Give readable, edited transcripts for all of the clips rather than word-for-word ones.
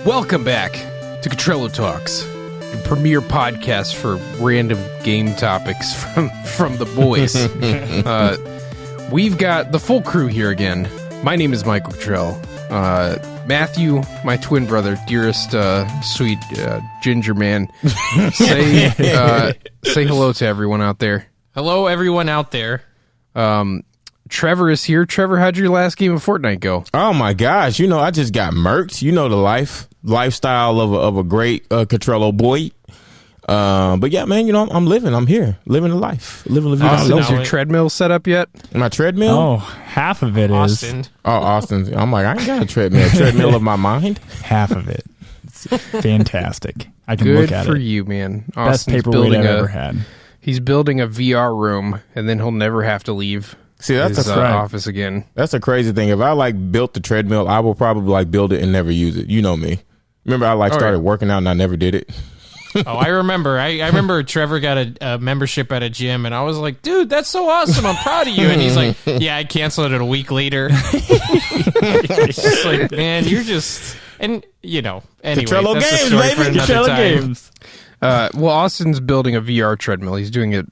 Welcome back to Cottrello Talks, the premier podcast for random game topics from the boys. We've got the full crew here again. My name is Michael Cottrell. Matthew, my twin brother, dearest sweet ginger man, say hello to everyone out there. Hello, everyone out there. Trevor is here. Trevor, how'd your last game of Fortnite go? Oh my gosh! I just got murked. You know the lifestyle of a great Cottrello boy. But yeah, man, I'm living. I'm here, living the life. Living the vida. Austin, is your treadmill set up yet? My treadmill? Oh, half of it Austin. is. Oh, Austin. I'm like, I ain't got a treadmill. Treadmill of my mind. Half of it. It's fantastic. I can Good look at it. for you, man. Best Austin's paperweight I've ever had. He's building a VR room, and then he'll never have to leave. See, that's his right. office again. That's a crazy thing. If I built the treadmill, I will probably build it and never use it. You know me. Remember, I started working out and I never did it. Oh, I remember. I remember Trevor got a membership at a gym, and I was like, dude, that's so awesome. I'm proud of you. And he's like, yeah, I canceled it a week later. It's just like, man, you're just... And, anyway, Cottrello that's Games, a story baby. for another Cottrello time. Games. Well, Austin's building a VR treadmill. He's doing it.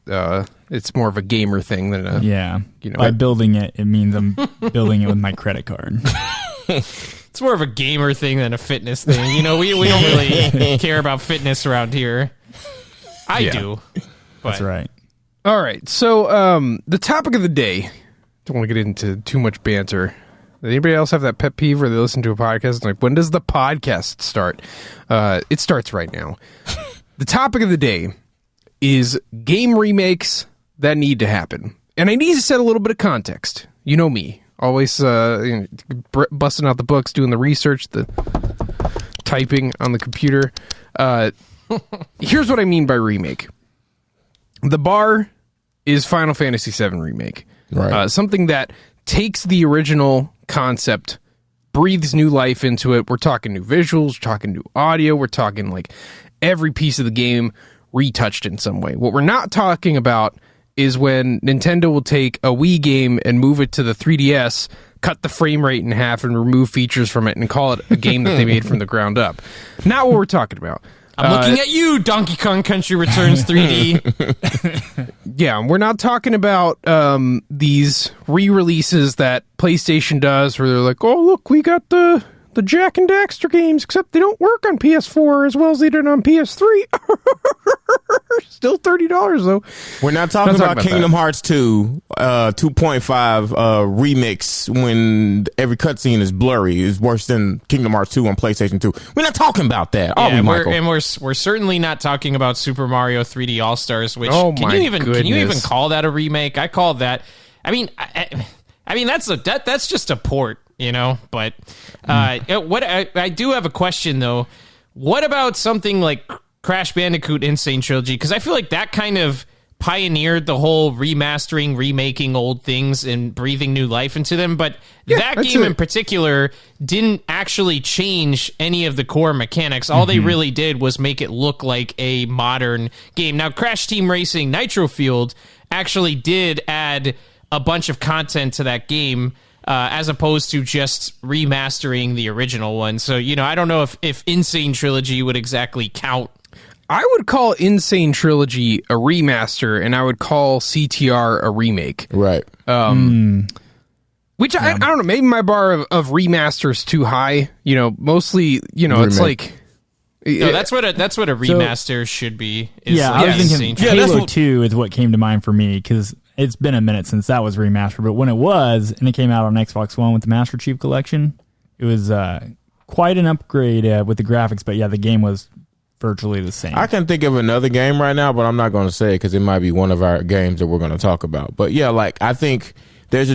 It's more of a gamer thing than a. Yeah. You know, By building it, it means I'm building it with my credit card. It's more of a gamer thing than a fitness thing. We don't really care about fitness around here. I do. But. That's right. All right. So, the topic of the day. Don't want to get into too much banter. Does anybody else have that pet peeve where they listen to a podcast and like, when does the podcast start? It starts right now. The topic of the day is game remakes that need to happen. And I need to set a little bit of context. You know me. Always busting out the books, doing the research, the typing on the computer. Here's what I mean by remake. The bar is Final Fantasy VII Remake. Right. Something that takes the original concept, breathes new life into it. We're talking new visuals, we're talking new audio, we're talking like every piece of the game retouched in some way. What we're not talking about is when Nintendo will take a Wii game and move it to the 3DS, cut the frame rate in half and remove features from it and call it a game that they made from the ground up. Not what we're talking about. I'm looking at you, Donkey Kong Country Returns 3D. Yeah, we're not talking about these re-releases that PlayStation does where they're like, oh, look, we got the Jak and Daxter games, except they don't work on PS4 as well as they did on PS3. Still $30, though. We're not talking about Kingdom Hearts 2 2.5 remix when every cutscene is blurry. Is worse than Kingdom Hearts 2 on PlayStation 2. We're not talking about that, are we, Michael? We're certainly not talking about Super Mario 3D All-Stars, which can you even call that a remake? I call that. I mean that's just a port, But what I do have a question though. What about something like Crash Bandicoot Insane Trilogy? Because I feel like that kind of pioneered the whole remastering, remaking old things and breathing new life into them. But that game in particular didn't actually change any of the core mechanics. All they really did was make it look like a modern game. Now, Crash Team Racing Nitro Field actually did add a bunch of content to that game, as opposed to just remastering the original one. So, I don't know if Insane Trilogy would exactly count. I would call Insane Trilogy a remaster, and I would call CTR a remake. Right. Which, I don't know, maybe my bar of remaster is too high. Mostly, it's like... No, that's what a remaster should be. I was thinking Halo 2 is what came to mind for me, because it's been a minute since that was remastered, but when it was, and it came out on Xbox One with the Master Chief Collection, it was quite an upgrade with the graphics, but the game was virtually the same. I can think of another game right now, but I'm not going to say it because it might be one of our games that we're going to talk about. But I think there's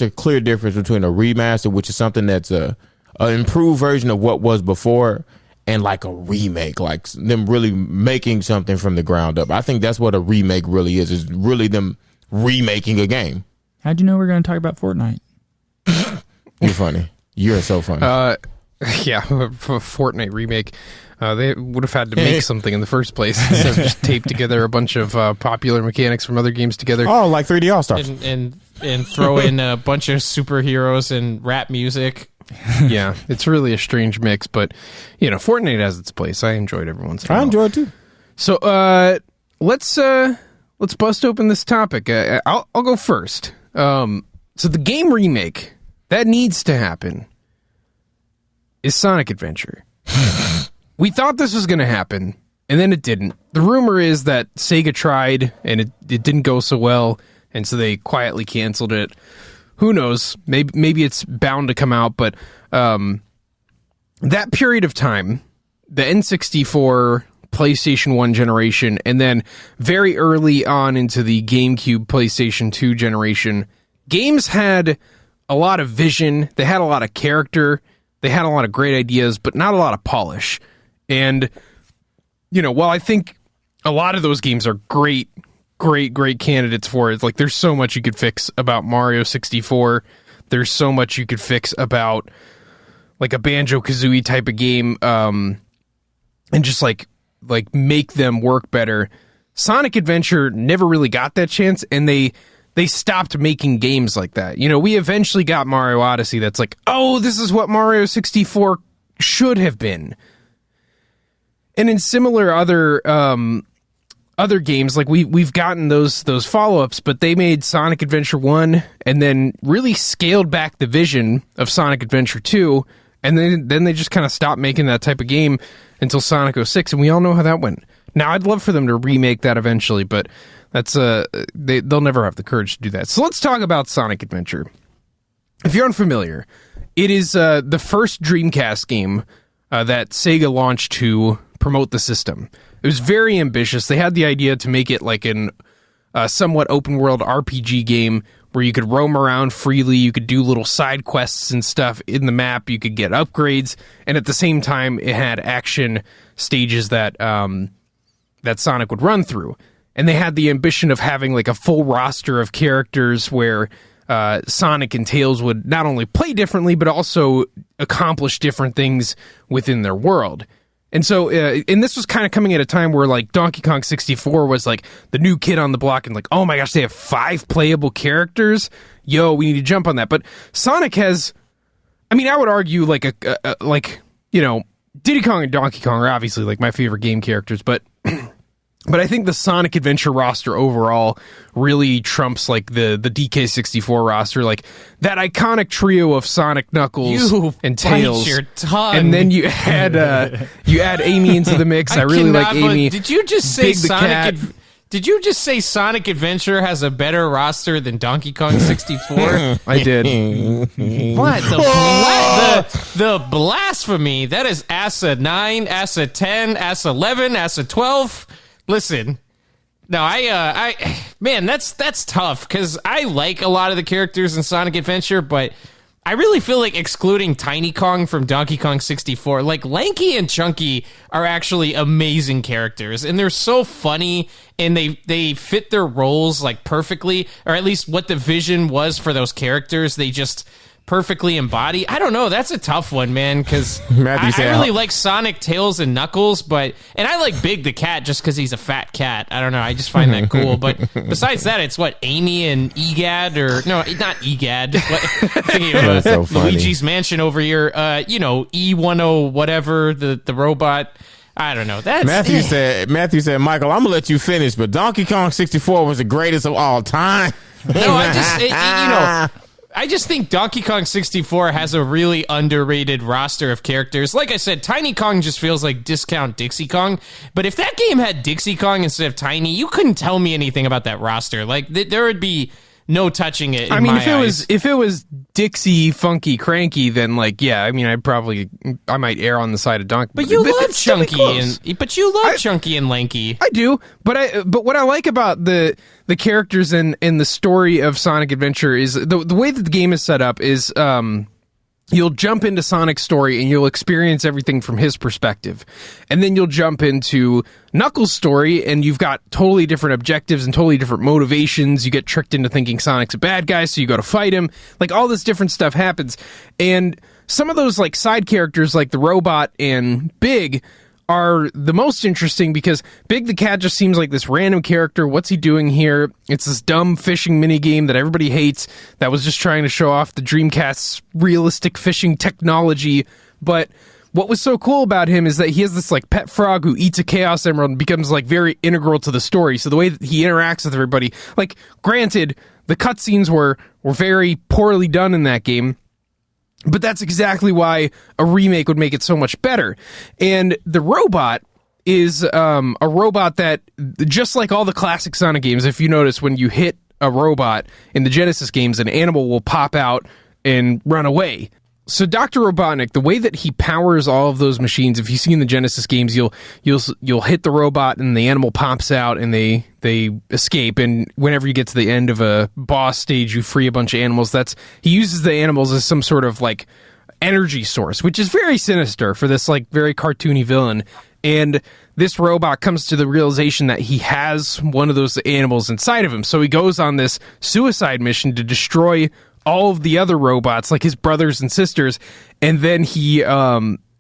a clear difference between a remaster, which is something that's an improved version of what was before, and like a remake, like them really making something from the ground up. I think that's what a remake really is really them remaking a game. How'd you know we're going to talk about Fortnite? You're funny. You're so funny. Fortnite remake. They would have had to make something in the first place instead of just tape together a bunch of popular mechanics from other games together. Oh, like 3D All-Stars. And throw in a bunch of superheroes and rap music. Yeah, it's really a strange mix, but Fortnite has its place. I enjoyed every once in a while. I enjoy it too. So let's bust open this topic. I'll go first. So the game remake that needs to happen is Sonic Adventure. We thought this was going to happen, and then it didn't. The rumor is that Sega tried, and it didn't go so well, and so they quietly canceled it. Who knows? Maybe it's bound to come out, but that period of time, the N64, PlayStation 1 generation, and then very early on into the GameCube, PlayStation 2 generation, games had a lot of vision, they had a lot of character, they had a lot of great ideas, but not a lot of polish. And, while I think a lot of those games are great candidates for it, like there's so much you could fix about Mario 64, there's so much you could fix about like a Banjo-Kazooie type of game, and just like make them work better. Sonic Adventure never really got that chance, and they stopped making games like that. We eventually got Mario Odyssey that's like, oh, this is what Mario 64 should have been. And in similar other games, like we've gotten those follow-ups, but they made Sonic Adventure 1 and then really scaled back the vision of Sonic Adventure 2, and then they just kind of stopped making that type of game until Sonic 06, and we all know how that went. Now, I'd love for them to remake that eventually, but that's they'll never have the courage to do that. So let's talk about Sonic Adventure. If you're unfamiliar, it is the first Dreamcast game that Sega launched to promote the system. It was very ambitious. They had the idea to make it like an somewhat open-world RPG game where you could roam around freely, you could do little side quests and stuff in the map, you could get upgrades, and at the same time, it had action stages that Sonic would run through. And they had the ambition of having like a full roster of characters where Sonic and Tails would not only play differently, but also accomplish different things within their world. And so, and this was kind of coming at a time where like Donkey Kong 64 was like the new kid on the block and like, oh my gosh, they have 5 playable characters. Yo, we need to jump on that. But Sonic has, I mean, I would argue like Diddy Kong and Donkey Kong are obviously like my favorite game characters, but I think the Sonic Adventure roster overall really trumps like the DK64 roster, like that iconic trio of Sonic, Knuckles, and Tails. Your tongue. And then you add Amy into the mix. I really like Amy. Did you just say Did you just say Sonic Adventure has a better roster than Donkey Kong 64? I did. What? The blasphemy. That is ASA 9, ASA 10, ASA 11, ASA 12. Listen, no, man, that's tough because I like a lot of the characters in Sonic Adventure, but I really feel like excluding Tiny Kong from Donkey Kong 64, like Lanky and Chunky are actually amazing characters, and they're so funny, and they fit their roles like perfectly, or at least what the vision was for those characters. They just perfectly embody. I don't know. That's a tough one, man, because I really like Sonic, Tails, and Knuckles, and I like Big the Cat just because he's a fat cat. I don't know. I just find that cool. But besides that, it's what, Amy and Egad, or no, not Egad. I'm thinking of so Luigi's Mansion over here. E10 whatever, the robot. I don't know. That's Matthew said, Michael, I'm gonna let you finish, but Donkey Kong 64 was the greatest of all time. No, I just think Donkey Kong 64 has a really underrated roster of characters. Like I said, Tiny Kong just feels like discount Dixie Kong. But if that game had Dixie Kong instead of Tiny, you couldn't tell me anything about that roster. Like there would be no touching it. If it was Dixie, Funky, Cranky, then like, yeah, I mean, I might err on the side of Donkey. But you love Chunky and Lanky. I do, but what I like about the characters and the story of Sonic Adventure is the way that the game is set up is you'll jump into Sonic's story and you'll experience everything from his perspective. And then you'll jump into Knuckles' story and you've got totally different objectives and totally different motivations. You get tricked into thinking Sonic's a bad guy, so you go to fight him. Like, all this different stuff happens. And some of those like side characters like the robot and Big are the most interesting because Big the Cat just seems like this random character. What's he doing here? It's this dumb fishing minigame that everybody hates that was just trying to show off the Dreamcast's realistic fishing technology. But what was so cool about him is that he has this like pet frog who eats a Chaos Emerald and becomes like very integral to the story. So the way that he interacts with everybody, like granted, the cutscenes were very poorly done in that game, but that's exactly why a remake would make it so much better. And the robot is a robot that, just like all the classic Sonic games, if you notice, when you hit a robot in the Genesis games, an animal will pop out and run away. So Dr. Robotnik, the way that he powers all of those machines, if you see in the Genesis games, you'll hit the robot and the animal pops out and they escape. And whenever you get to the end of a boss stage, you free a bunch of animals. He uses the animals as some sort of like energy source, which is very sinister for this like very cartoony villain. And this robot comes to the realization that he has one of those animals inside of him. So he goes on this suicide mission to destroy all of the other robots, like his brothers and sisters, and then he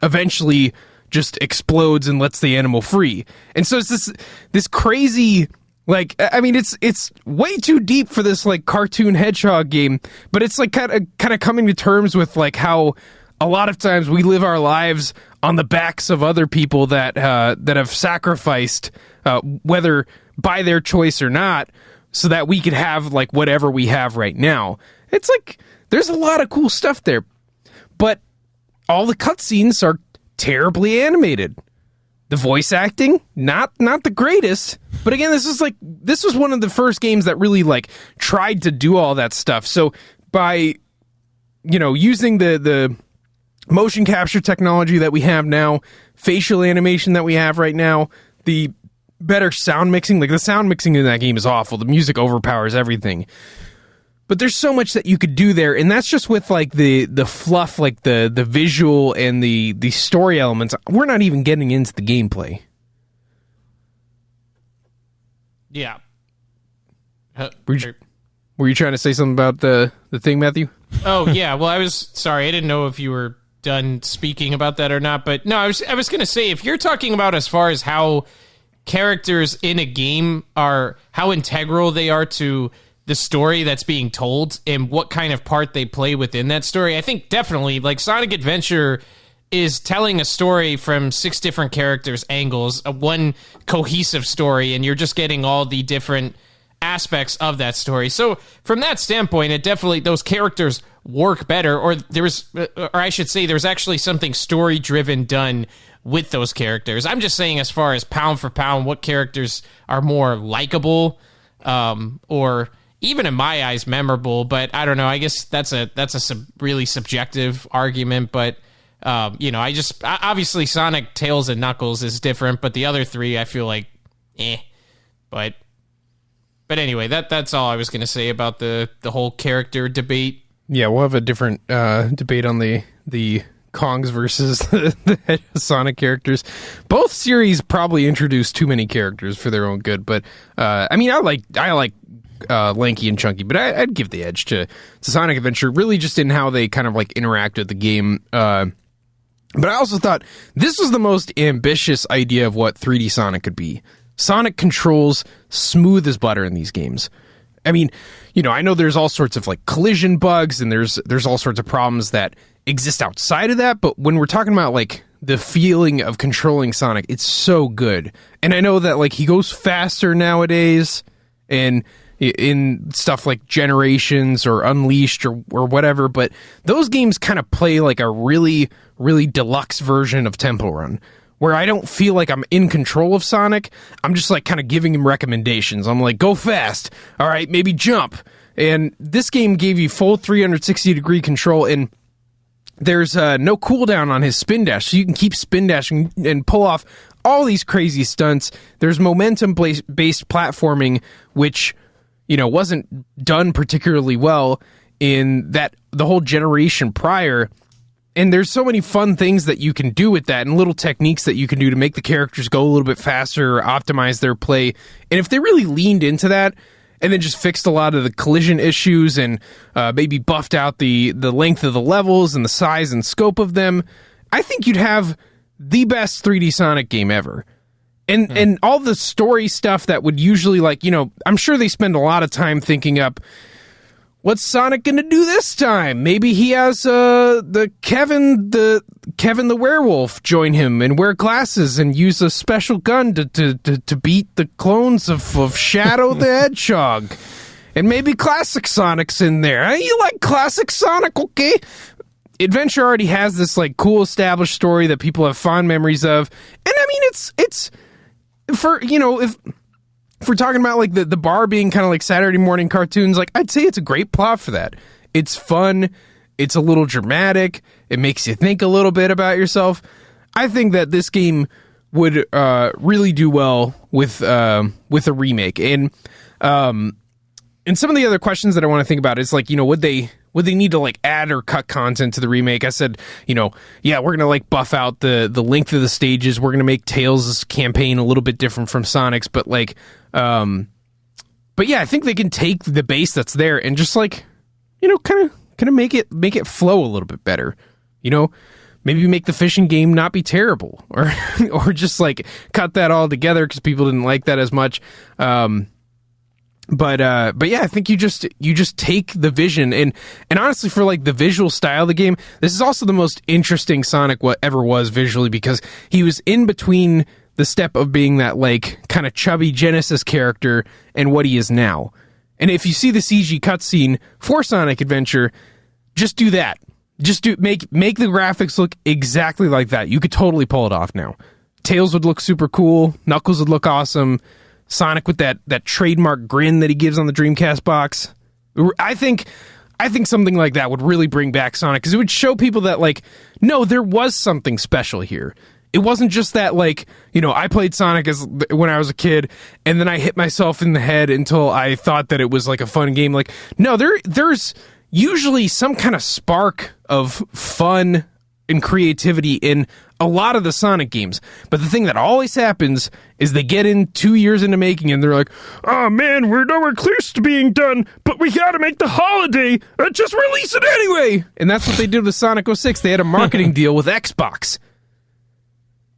eventually just explodes and lets the animal free. And so it's this crazy, like, I mean, it's way too deep for this like cartoon hedgehog game, but it's like kind of coming to terms with like how a lot of times we live our lives on the backs of other people that have sacrificed, whether by their choice or not, so that we could have like whatever we have right now. It's like, there's a lot of cool stuff there, but all the cutscenes are terribly animated. The voice acting, not the greatest, but again, this was one of the first games that really like tried to do all that stuff. So by, using the motion capture technology that we have now, facial animation that we have right now, the better sound mixing, like the sound mixing in that game is awful. The music overpowers everything. But there's so much that you could do there, and that's just with like the fluff, like the visual and the story elements. We're not even getting into the gameplay. Yeah. Were you trying to say something about the thing, Matthew? Oh yeah. Well, I was sorry. I didn't know if you were done speaking about that or not. But no, I was going to say, if you're talking about as far as how characters in a game are, how integral they are to the story that's being told and what kind of part they play within that story, I think definitely, like, Sonic Adventure is telling a story from 6 different characters' angles, one cohesive story, and you're just getting all the different aspects of that story. So from that standpoint, it definitely, those characters work better, or I should say there's actually something story-driven done with those characters. I'm just saying, as far as pound for pound, what characters are more likable, or even in my eyes, memorable. But I don't know. I guess that's a really subjective argument. But obviously Sonic, Tails, and Knuckles is different. But the other 3, I feel like, But anyway, that's all I was going to say about the whole character debate. Yeah, we'll have a different debate on the Kongs versus the Sonic characters. Both series probably introduced too many characters for their own good. But I mean, I like Lanky and Chunky, but I'd give the edge to Sonic Adventure, really just in how they kind of like interact with the game. But I also thought this was the most ambitious idea of what 3D Sonic could be. Sonic controls smooth as butter in these games. I mean, I know there's all sorts of like collision bugs and there's all sorts of problems that exist outside of that, but when we're talking about like the feeling of controlling Sonic, it's so good. And I know that like he goes faster nowadays, and in stuff like Generations or Unleashed or whatever, but those games kind of play like a really, really deluxe version of Temple Run, where I don't feel like I'm in control of Sonic. I'm just like kind of giving him recommendations. I'm like, go fast. All right, maybe jump. And this game gave you full 360-degree control, and there's no cooldown on his spin dash, so you can keep spin dashing and pull off all these crazy stunts. There's momentum-based platforming, which wasn't done particularly well in the whole generation prior. And there's so many fun things that you can do with that, and little techniques that you can do to make the characters go a little bit faster or optimize their play. And if they really leaned into that and then just fixed a lot of the collision issues and maybe buffed out the length of the levels and the size and scope of them, I think you'd have the best 3D Sonic game ever. And all the story stuff that would usually, like, you know, I'm sure they spend a lot of time thinking up, what's Sonic going to do this time? Maybe he has the Kevin the werewolf join him and wear glasses and use a special gun to beat the clones of Shadow the Hedgehog. And maybe Classic Sonic's in there. You like Classic Sonic, okay? Adventure already has this, like, cool established story that people have fond memories of. And I mean, it's for, you know, if we're talking about, like, the bar being kind of like Saturday morning cartoons, like, I'd say it's a great plot for that. It's fun. It's a little dramatic. It makes you think a little bit about yourself. I think that this game would really do well with a remake. And some of the other questions that I want to think about is, like, you know, would they need to, like, add or cut content to the remake? I said, you know, yeah, we're going to, like, buff out the length of the stages. We're going to make Tails' campaign a little bit different from Sonic's, but, like, but yeah, I think they can take the base that's there and just, like, you know, kind of make it flow a little bit better. You know, maybe make the fishing game not be terrible, or just, like, cut that all together because people didn't like that as much. But yeah, I think you just take the vision and honestly, for, like, the visual style of the game, this is also the most interesting Sonic what ever was visually, because he was in between the step of being that, like, kind of chubby Genesis character and what he is now. And if you see the CG cutscene for Sonic Adventure, just do that. Just make the graphics look exactly like that. You could totally pull it off now. Tails would look super cool. Knuckles would look awesome. Sonic with that trademark grin that he gives on the Dreamcast box. I think something like that would really bring back Sonic, because it would show people that, like, no, there was something special here. It wasn't just that, like, you know, I played Sonic when I was a kid, and then I hit myself in the head until I thought that it was, like, a fun game. Like, no, there's usually some kind of spark of fun and creativity in a lot of the Sonic games. But the thing that always happens is they get in 2 years into making and they're like, oh man, we're nowhere close to being done, but we gotta make the holiday. Just release it anyway. And that's what they did with Sonic 06. They had a marketing deal with Xbox.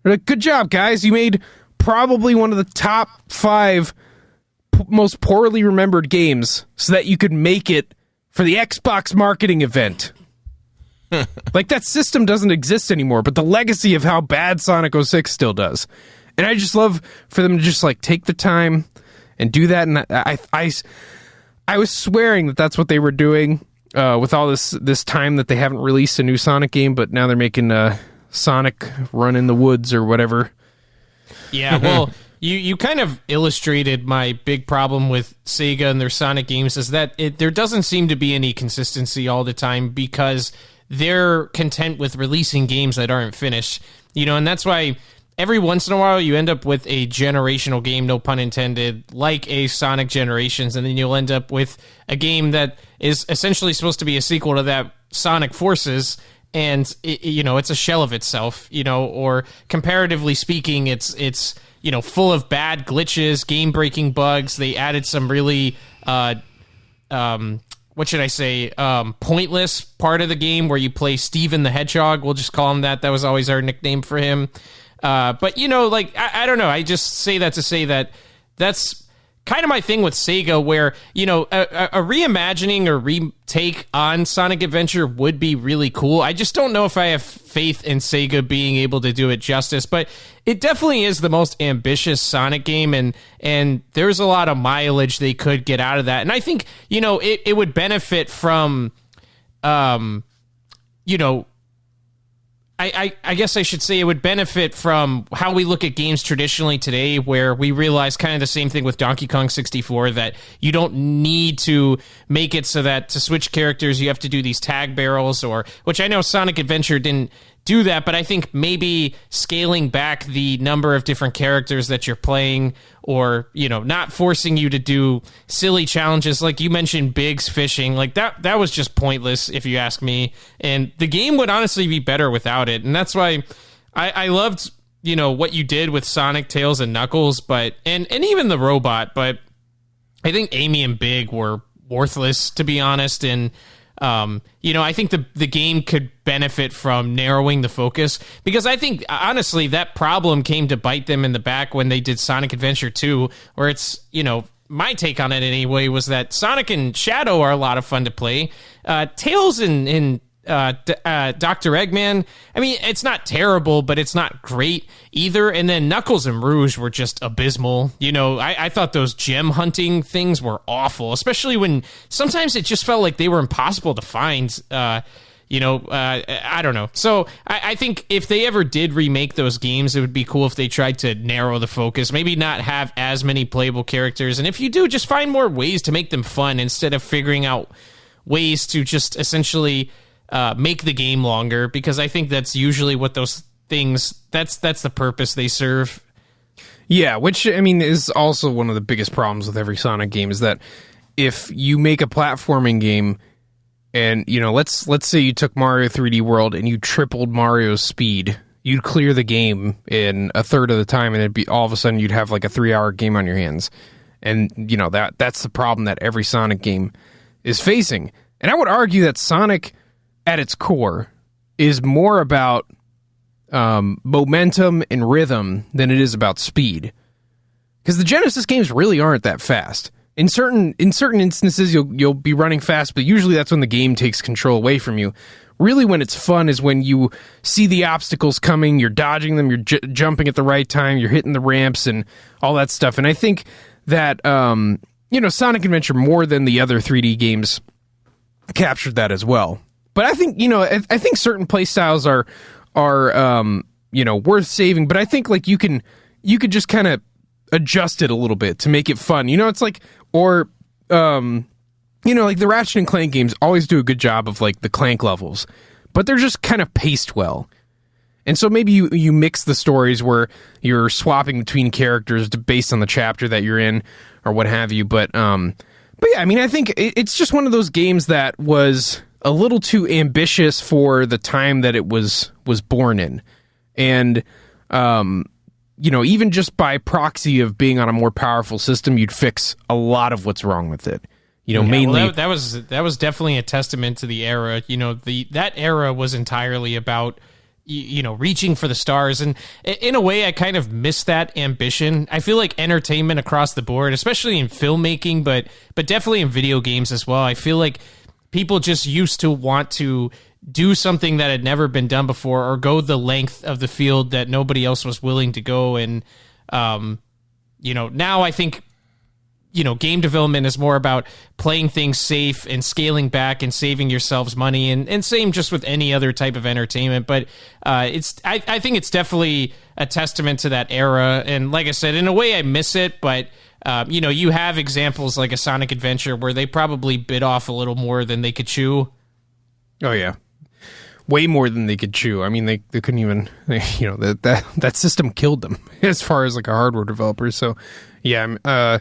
They're like, good job, guys. You made probably one of the top 5 most poorly remembered games so that you could make it for the Xbox marketing event. Like, that system doesn't exist anymore, but the legacy of how bad Sonic 06 still does. And I just love for them to just, like, take the time and do that. And I was swearing that that's what they were doing with all this time that they haven't released a new Sonic game, but now they're making Sonic Run in the Woods or whatever. Yeah, well, you kind of illustrated my big problem with Sega and their Sonic games, is that there doesn't seem to be any consistency all the time, because they're content with releasing games that aren't finished, you know, and that's why every once in a while you end up with a generational game, no pun intended, like a Sonic Generations, and then you'll end up with a game that is essentially supposed to be a sequel to that, Sonic Forces, and you know, it's a shell of itself, you know, or comparatively speaking, it's you know, full of bad glitches, game-breaking bugs. They added some really what should I say, pointless part of the game where you play Steven the Hedgehog. We'll just call him that. That was always our nickname for him. But, you know, like, I don't know. I just say that to say that that's kind of my thing with Sega, where, you know, a reimagining or retake on Sonic Adventure would be really cool. I just don't know if I have faith in Sega being able to do it justice, but it definitely is the most ambitious Sonic game, and there's a lot of mileage they could get out of that. And I think, you know, it would benefit from, you know, I guess I should say it would benefit from how we look at games traditionally today, where we realize kind of the same thing with Donkey Kong 64, that you don't need to make it so that to switch characters you have to do these tag barrels, or which I know Sonic Adventure didn't do that, but I think maybe scaling back the number of different characters that you're playing, or, you know, not forcing you to do silly challenges like you mentioned, Biggs fishing, like that was just pointless if you ask me, and the game would honestly be better without it. And that's why I loved, you know, what you did with Sonic, Tails, and Knuckles, but and even the robot, but I think Amy and Big were worthless, to be honest. And I think the game could benefit from narrowing the focus, because I think, honestly, that problem came to bite them in the back when they did Sonic Adventure 2, where it's, my take on it anyway was that Sonic and Shadow are a lot of fun to play. Tails and Dr. Eggman, I mean, it's not terrible, but it's not great either. And then Knuckles and Rouge were just abysmal. I thought those gem hunting things were awful, especially when sometimes it just felt like they were impossible to find. I don't know. So I think if they ever did remake those games, it would be cool if they tried to narrow the focus, maybe not have as many playable characters. And if you do, just find more ways to make them fun instead of figuring out ways to just essentially make the game longer, because I think that's usually what those things, that's the purpose they serve. Yeah, which, I mean, is also one of the biggest problems with every Sonic game, is that if you make a platforming game and, let's say you took Mario 3D World and you tripled Mario's speed, you'd clear the game in a third of the time, and it'd be all of a sudden you'd have like a 3-hour game on your hands. And, that's the problem that every Sonic game is facing. And I would argue that Sonic, at its core, is more about momentum and rhythm than it is about speed. Because the Genesis games really aren't that fast. In certain instances, you'll be running fast, but usually that's when the game takes control away from you. Really, when it's fun is when you see the obstacles coming, you're dodging them, you're jumping at the right time, you're hitting the ramps and all that stuff. And I think that Sonic Adventure, more than the other 3D games, captured that as well. But I think, I think certain play styles are worth saving, but I think like you could just kind of adjust it a little bit to make it fun. It's like, or like the Ratchet and Clank games always do a good job of like the Clank levels, but they're just kind of paced well. And so maybe you mix the stories where you're swapping between characters based on the chapter that you're in or what have you. But yeah, I mean, I think it's just one of those games that was a little too ambitious for the time that it was born in. And, even just by proxy of being on a more powerful system, you'd fix a lot of what's wrong with it. Mainly... Well, that was definitely a testament to the era. That era was entirely about, reaching for the stars. And in a way, I kind of miss that ambition. I feel like entertainment across the board, especially in filmmaking, but definitely in video games as well, I feel like people just used to want to do something that had never been done before, or go the length of the field that nobody else was willing to go. And, now I think, game development is more about playing things safe and scaling back and saving yourselves money, and same just with any other type of entertainment. But I think it's definitely a testament to that era. And like I said, in a way I miss it, but you have examples like a Sonic Adventure where they probably bit off a little more than they could chew. Oh yeah, way more than they could chew. I mean, they couldn't even, that system killed them as far as like a hardware developer. So yeah,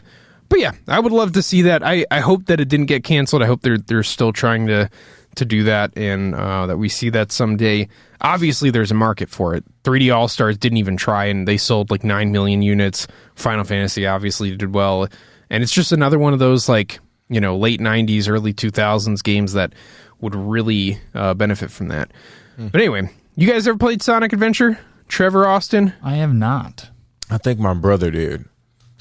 but yeah, I would love to see that. I hope that it didn't get canceled. I hope they're still trying to do that, and that we see that someday. Obviously, there's a market for it. 3D All-Stars didn't even try, and they sold like 9 million units. Final Fantasy obviously did well. And it's just another one of those like, late 90s, early 2000s games that would really benefit from that. But anyway, you guys ever played Sonic Adventure? Trevor, Austin? I have not. I think my brother did.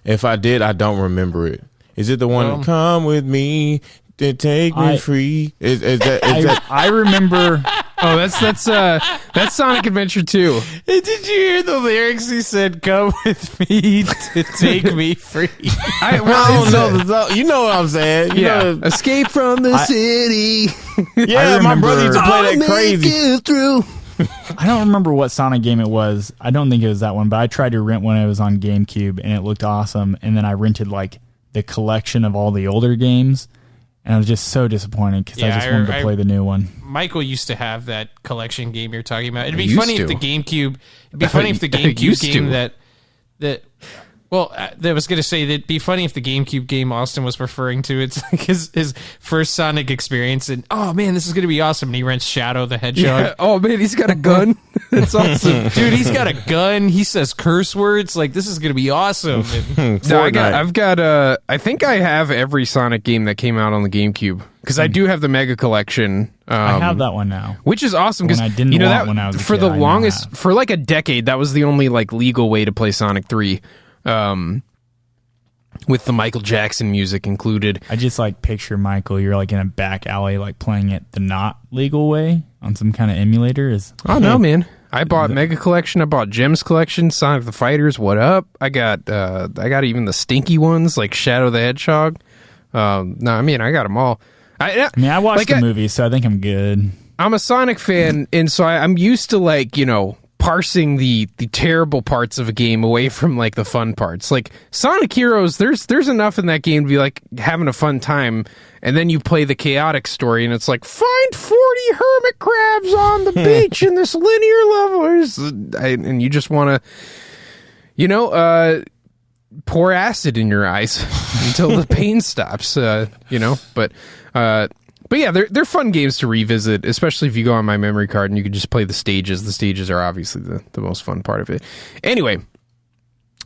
If I did, I don't remember it. Is it the one, come with me, to take me free? Is that? I remember. Oh, that's Sonic Adventure 2. Did you hear the lyrics? He said, "Come with me to take me free." I don't know. You know what I'm saying? You know, escape from the city. Yeah, my brother used to play that crazy. Through. I don't remember what Sonic game it was. I don't think it was that one, but I tried to rent one. It was on GameCube, and it looked awesome. And then I rented like the collection of all the older games, and I was just so disappointed because I just wanted to play the new one. Michael used to have that collection game you're talking about. It'd be funny if the GameCube. It'd be funny if the GameCube game that Well, I was going to say that it'd be funny if the GameCube game Austin was referring to, it's like his first Sonic experience, and oh man, this is going to be awesome. And he rents Shadow the Hedgehog. Yeah. Oh man, he's got a gun. That's awesome, dude. He's got a gun. He says curse words. Like, this is going to be awesome. No, I've got. I think I have every Sonic game that came out on the GameCube because I do have the Mega Collection. I have that one now, which is awesome because I didn't want that when I was a for kid, the longest, for like a decade, that was the only like legal way to play Sonic 3. With the Michael Jackson music included. I just like picture Michael, you're like in a back alley, like playing it the not legal way on some kind of emulator. Oh no, man! I bought Mega Collection. I bought Gems Collection, Sonic the Fighters. What up? I got even the stinky ones like Shadow the Hedgehog. No, I mean I got them all. I watched the movie, so I think I'm good. I'm a Sonic fan, and so I'm used to like parsing the terrible parts of a game away from like the fun parts. Like Sonic Heroes, there's enough in that game to be like having a fun time, and then you play the chaotic story and it's like find 40 hermit crabs on the beach in this linear level, and you just want to pour acid in your eyes until the pain stops, But yeah, they're fun games to revisit, especially if you go on my memory card and you can just play the stages. The stages are obviously the most fun part of it. Anyway,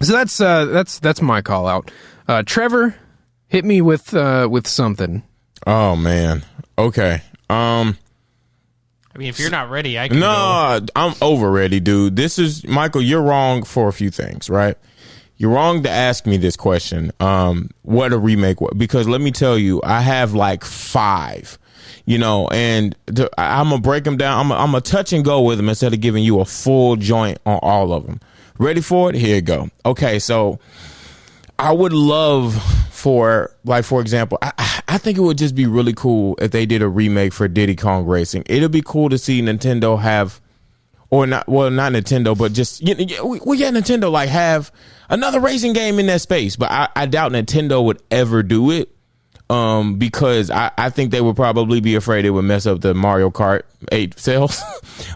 so that's my call out. Trevor, hit me with something. Oh man. Okay. I mean, if you're not ready, I can. No, I'm over ready, dude. This is Michael. You're wrong for a few things, right? You're wrong to ask me this question. What a remake was, because let me tell you, I have like 5, and I'm gonna break them down. I'm gonna touch and go with them instead of giving you a full joint on all of them. Ready for it? Here you go. Okay, so I would love for example, I think it would just be really cool if they did a remake for Diddy Kong Racing. It'd be cool to see Nintendo have. Or not, well, not Nintendo, but just Nintendo like have another racing game in that space. But I doubt Nintendo would ever do it, because I think they would probably be afraid it would mess up the Mario Kart 8 sales.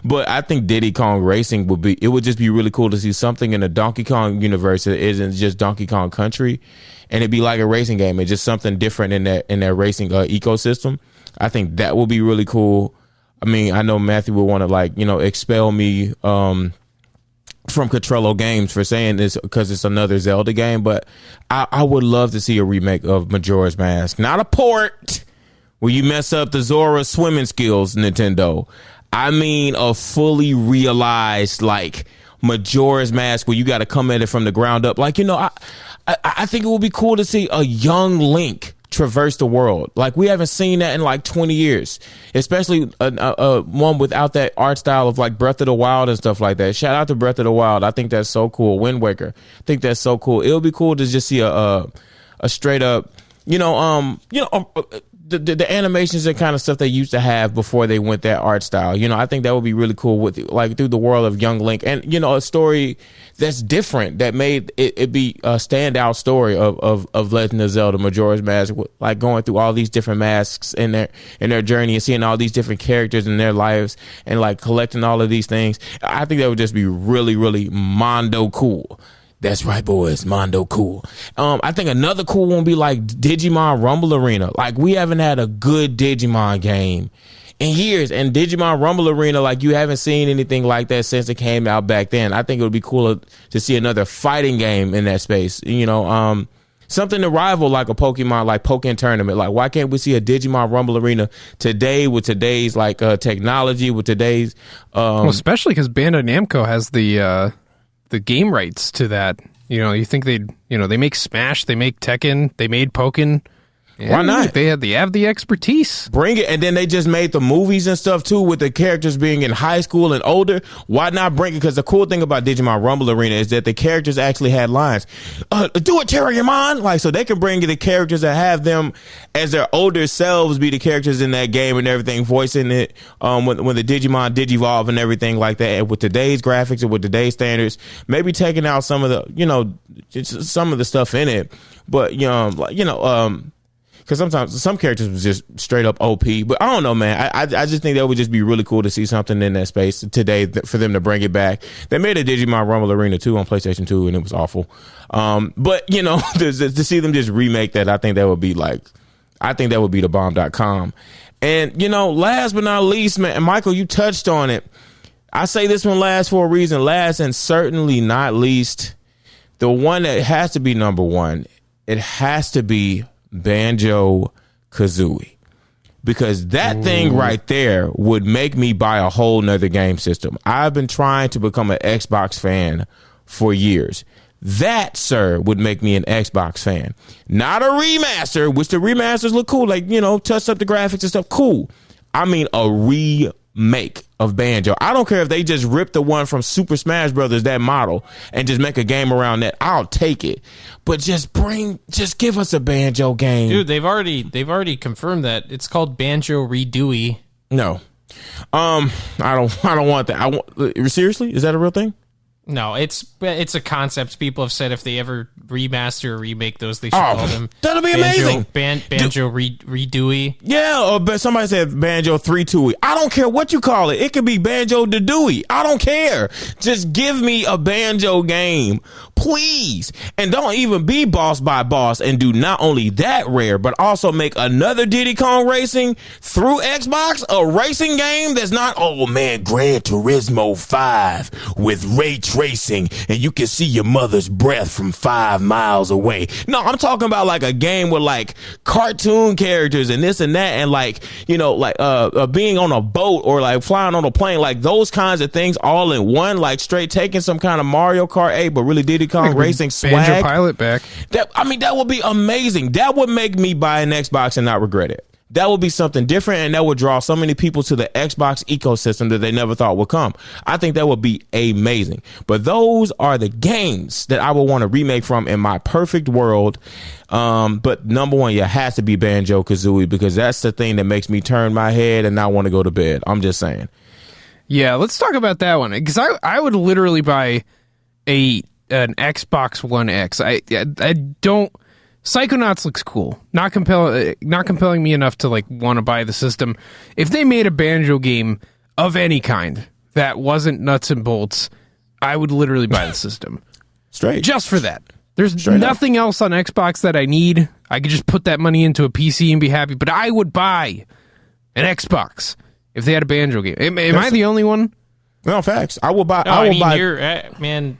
But I think Diddy Kong Racing would just be really cool to see something in the Donkey Kong universe that isn't just Donkey Kong Country, and it'd be like a racing game. It's just something different in that racing ecosystem. I think that would be really cool. I mean, I know Matthew would want to expel me from Cottrello Games for saying this because it's another Zelda game, but I would love to see a remake of Majora's Mask, not a port where you mess up the Zora swimming skills, Nintendo. I mean a fully realized Majora's Mask where you got to come at it from the ground up. I think it would be cool to see a young Link traverse the world. We haven't seen that in 20 years, especially one without that art style of Breath of the Wild and stuff like that. Shout out to Breath of the Wild. I think that's so cool. Wind Waker, I think that's so cool. It'll be cool to just see a straight up, the animations and kind of stuff they used to have before they went that art style. I think that would be really cool with through the world of young Link, and a story that's different that made it be a standout story of Legend of Zelda Majora's Mask, going through all these different masks in their journey and seeing all these different characters in their lives and collecting all of these things. I think that would just be really, really mondo cool. That's right, boys. Mondo cool. I think another cool one would be Digimon Rumble Arena. We haven't had a good Digimon game in years, and Digimon Rumble Arena, you haven't seen anything like that since it came out back then. I think it would be cool to see another fighting game in that space. Something to rival a Pokemon, Pokken Tournament. Why can't we see a Digimon Rumble Arena today with today's technology, with today's especially because Bandai Namco has the game rights to that. You think they make Smash, they make Tekken, they made Pokken. Yeah, why not? They have the expertise. Bring it. And then they just made the movies and stuff too, with the characters being in high school and older. Why not bring it? Because the cool thing about Digimon Rumble Arena is that the characters actually had lines. Do it, Terriermon! So they can bring the characters and have them as their older selves be the characters in that game and everything, voicing it when the Digimon Digivolve and everything like that. And with today's graphics and with today's standards, maybe taking out some of the, some of the stuff in it. But, because sometimes some characters was just straight up OP. But I don't know, man. I just think that would just be really cool to see something in that space today for them to bring it back. They made a Digimon Rumble Arena 2 on PlayStation 2, and it was awful. But you know, to see them just remake that, I think that would be the bomb.com. And you know, last but not least, man, and Michael, you touched on it. I say this one last for a reason. Last and certainly not least, the one that has to be number one, it has to be Banjo-Kazooie. Because that thing right there would make me buy a whole nother game system. I've been trying to become an Xbox fan for years. That, sir, would make me an Xbox fan. Not a remaster, which the remasters look cool. Like, you know, touch up the graphics and stuff. Cool. I mean, a remake of Banjo. I don't care if they just rip the one from Super Smash Brothers, that model, and just make a game around that. I'll take it. But just give us a Banjo game. Dude, they've already confirmed that. It's called Banjo-Kazooie. No. I don't want that. Seriously? Is that a real thing? No, it's a concept. People have said if they ever remaster or remake those, they should call them. That'll be amazing. Banjo-Kazooie. Yeah, or somebody said Banjo-3-Tooie. I don't care what you call it. It could be Banjo-Dadooie. I don't care. Just give me a Banjo game, please. And don't even be boss by boss, and do not only that rare, but also make another Diddy Kong Racing through Xbox, a racing game that's not, oh man, Gran Turismo 5 with ray tracing and you can see your mother's breath from 5 miles away. No, I'm talking about like a game with like cartoon characters and this and that, and like, you know, like being on a boat or like flying on a plane, like those kinds of things all in one, like straight taking some kind of Mario Kart 8 but really Diddy Kong Racing swag. Banjo Pilot back. That would be amazing. That would make me buy an Xbox and not regret it. That would be something different, and that would draw so many people to the Xbox ecosystem that they never thought would come. I think that would be amazing. But those are the games that I would want to remake from in my perfect world. But number one, it has to be Banjo-Kazooie, because that's the thing that makes me turn my head and not want to go to bed. I'm just saying. Yeah, let's talk about that one, because I would literally buy an Xbox One X. I don't. Psychonauts looks cool. Not compelling me enough to like want to buy the system. If they made a Banjo game of any kind that wasn't nuts and bolts, I would literally buy the system. Straight. Just for that. There's nothing else on Xbox that I need. I could just put that money into a PC and be happy, but I would buy an Xbox if they had a Banjo game. Am I the only one? No, facts. I will buy. No, I mean, you're, man.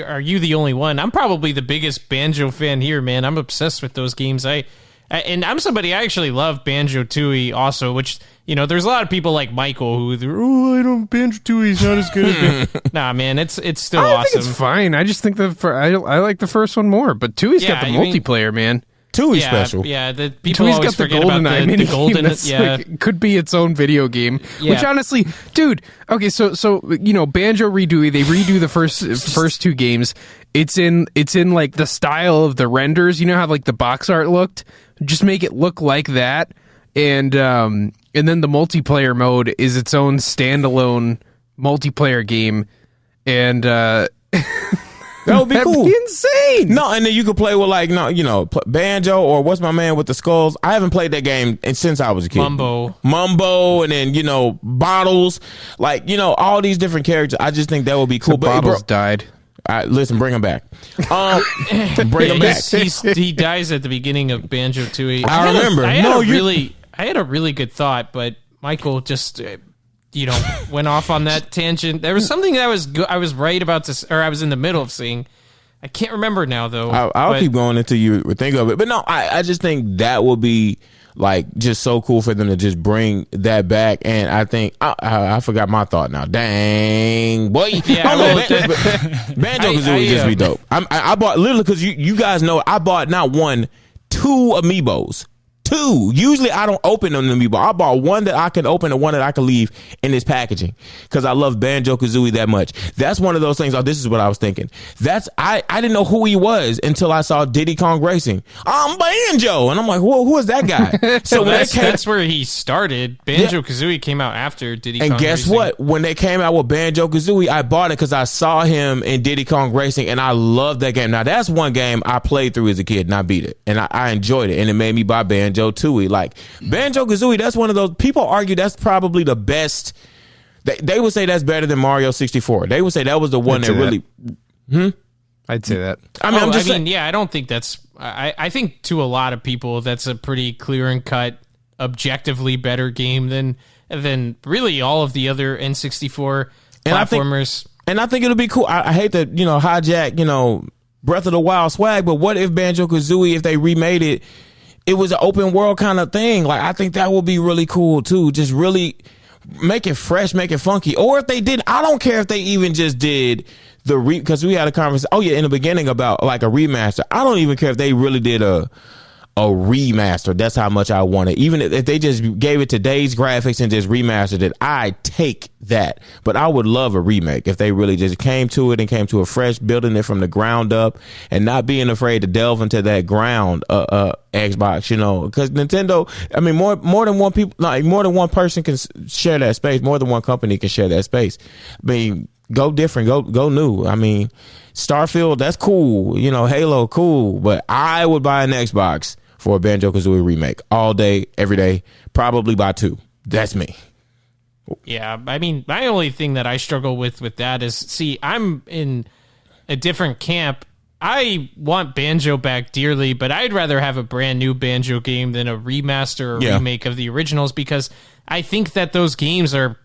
Are you the only one? I'm probably the biggest Banjo fan here, man. I'm obsessed with those games. And I'm somebody, I actually love Banjo-Tooie also, which, you know, there's a lot of people like Michael who, Banjo-Tooie's not as good as Banjo. Nah, man, it's still awesome. I think it's fine. I just think I like the first one more, but Tooie's got the multiplayer, man. Tooie's special. Yeah, the people Tooie's always forget about the golden. Like, could be its own video game. Yeah. Which honestly, dude. Okay, so you know, Banjo-Kazooie, they redo the first two games. It's in like the style of the renders. You know how like the box art looked. Just make it look like that, and then the multiplayer mode is its own standalone multiplayer game, and. That would be cool. That'd be insane. No, and then you could play with like, no, you know, Banjo, or what's my man with the skulls? I haven't played that game since I was a kid. Mumbo, and then, you know, Bottles, like, you know, all these different characters. I just think that would be cool. But Bottles died. Listen, bring him back. Bring him back. He dies at the beginning of Banjo-Tooie. I remember. I had a really good thought, but Michael just. You know, went off on that tangent. There was something that I was right about to, or I was in the middle of seeing. I can't remember now, though. I'll keep going until you think of it. But no, I just think that would be like just so cool for them to just bring that back. And I think I forgot my thought now. Dang, boy. Yeah, Banjo-Kazooie would just be dope. I bought literally, because you guys know I bought not one, 2 amiibos. 2. Usually I don't open them amiibo. I bought one that I can open and one that I can leave in this packaging because I love Banjo-Kazooie that much. That's one of those things. Oh, this is what I was thinking. I didn't know who he was until I saw Diddy Kong Racing. I'm Banjo, and I'm like, whoa, who is that guy? So that's where he started. Banjo-Kazooie came out after Diddy Kong Racing. And guess what? When they came out with Banjo-Kazooie, I bought it because I saw him in Diddy Kong Racing, and I love that game. Now that's one game I played through as a kid, and I beat it, and I enjoyed it, and it made me buy Banjo Banjo-Tooie. Like, Banjo-Kazooie, that's one of those, people argue that's probably the best. They would say that's better than Mario 64. They would say that was the one that really... I'd say that. I mean, I'm just saying, yeah, I don't think that's... I think to a lot of people, that's a pretty clear and cut, objectively better game than really all of the other N64 platformers. I think it'll be cool. I hate to, hijack, Breath of the Wild swag, but what if Banjo-Kazooie, if they remade it, it was an open world kind of thing? Like, I think that would be really cool too. Just really make it fresh, make it funky. Or if they did, I don't care if they even just did because we had a conversation, in the beginning about like a remaster. I don't even care if they really did a remaster. That's how much I want it. Even if they just gave it today's graphics and just remastered it, I take that. But I would love a remake if they really just came to it and came to a fresh, building it from the ground up and not being afraid to delve into that ground Xbox, because Nintendo, I mean, more than one people, like more than one person can share that space. More than one company can share that space. I mean, go different, go new. I mean, Starfield, that's cool. Halo, cool. But I would buy an Xbox for a Banjo-Kazooie remake all day, every day, probably buy 2. That's me. Yeah, I mean, my only thing that I struggle with that is, see, I'm in a different camp. I want Banjo back dearly, but I'd rather have a brand new Banjo game than a remaster or remake of the originals, because I think that those games are,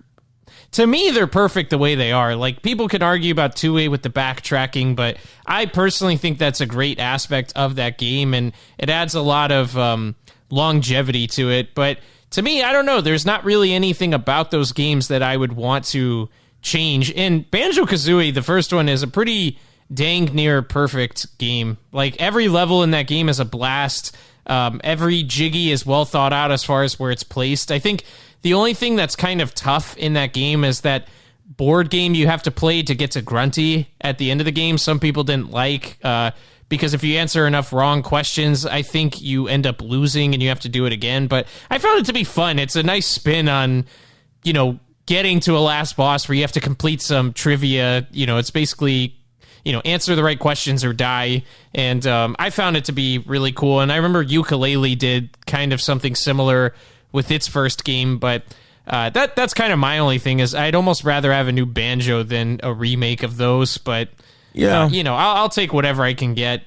to me, they're perfect the way they are. Like, people can argue about 2A with the backtracking, but I personally think that's a great aspect of that game, and it adds a lot of longevity to it. But to me, I don't know. There's not really anything about those games that I would want to change. And Banjo-Kazooie, the first one, is a pretty dang near perfect game. Like, every level in that game is a blast. Every jiggy is well thought out as far as where it's placed. I think the only thing that's kind of tough in that game is that board game you have to play to get to Grunty at the end of the game. Some people didn't like, because if you answer enough wrong questions, I think you end up losing and you have to do it again. But I found it to be fun. It's a nice spin on, getting to a last boss where you have to complete some trivia. It's basically, answer the right questions or die. And I found it to be really cool. And I remember Yooka-Laylee did kind of something similar with its first game, but that's kind of my only thing, is I'd almost rather have a new Banjo than a remake of those. But I'll take whatever I can get.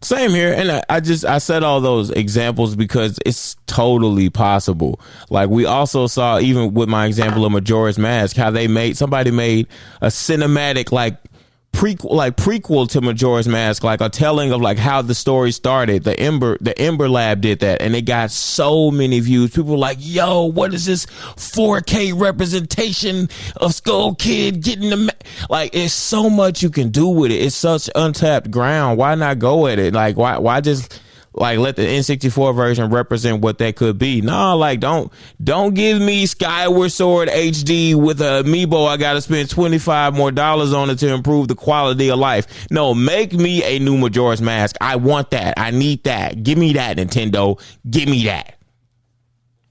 Same here, and I said all those examples because it's totally possible. Like, we also saw, even with my example of Majora's Mask, how somebody made a cinematic prequel to Majora's Mask, like a telling of like how the story started. The Ember Lab did that, and it got so many views. People were like, "Yo, what is this 4K representation of Skull Kid getting the like?" It's so much you can do with it. It's such untapped ground. Why not go at it? Like, why just like let the N64 version represent what that could be? Nah, like don't give me Skyward Sword HD with a amiibo I gotta spend $25 more on it to improve the quality of life. No, make me a new Majora's Mask. I want that. I need that. Give me that, Nintendo. Give me that.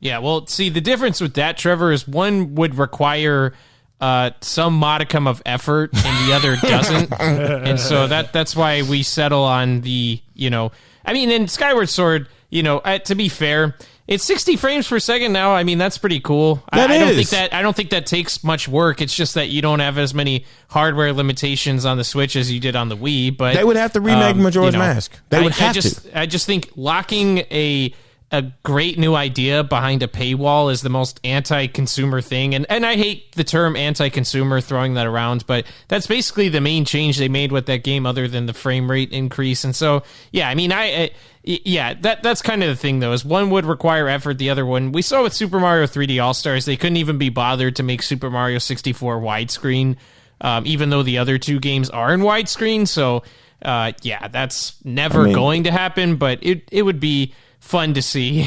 Yeah, well, see, the difference with that, Trevor, is one would require some modicum of effort and the other doesn't. And so that's why we settle on the, I mean, in Skyward Sword, to be fair, it's 60 frames per second now. I mean, that's pretty cool. I don't think that takes much work. It's just that you don't have as many hardware limitations on the Switch as you did on the Wii. But they would have to remake Majora's Mask. They would have to. I just think locking a great new idea behind a paywall is the most anti-consumer thing. And I hate the term anti-consumer, throwing that around, but that's basically the main change they made with that game, other than the frame rate increase. And so, yeah, I mean, that's kind of the thing, though, is one would require effort. The other one, we saw with Super Mario 3D All-Stars, they couldn't even be bothered to make Super Mario 64 widescreen, even though the other two games are in widescreen. So, that's never going to happen, but it would be fun to see.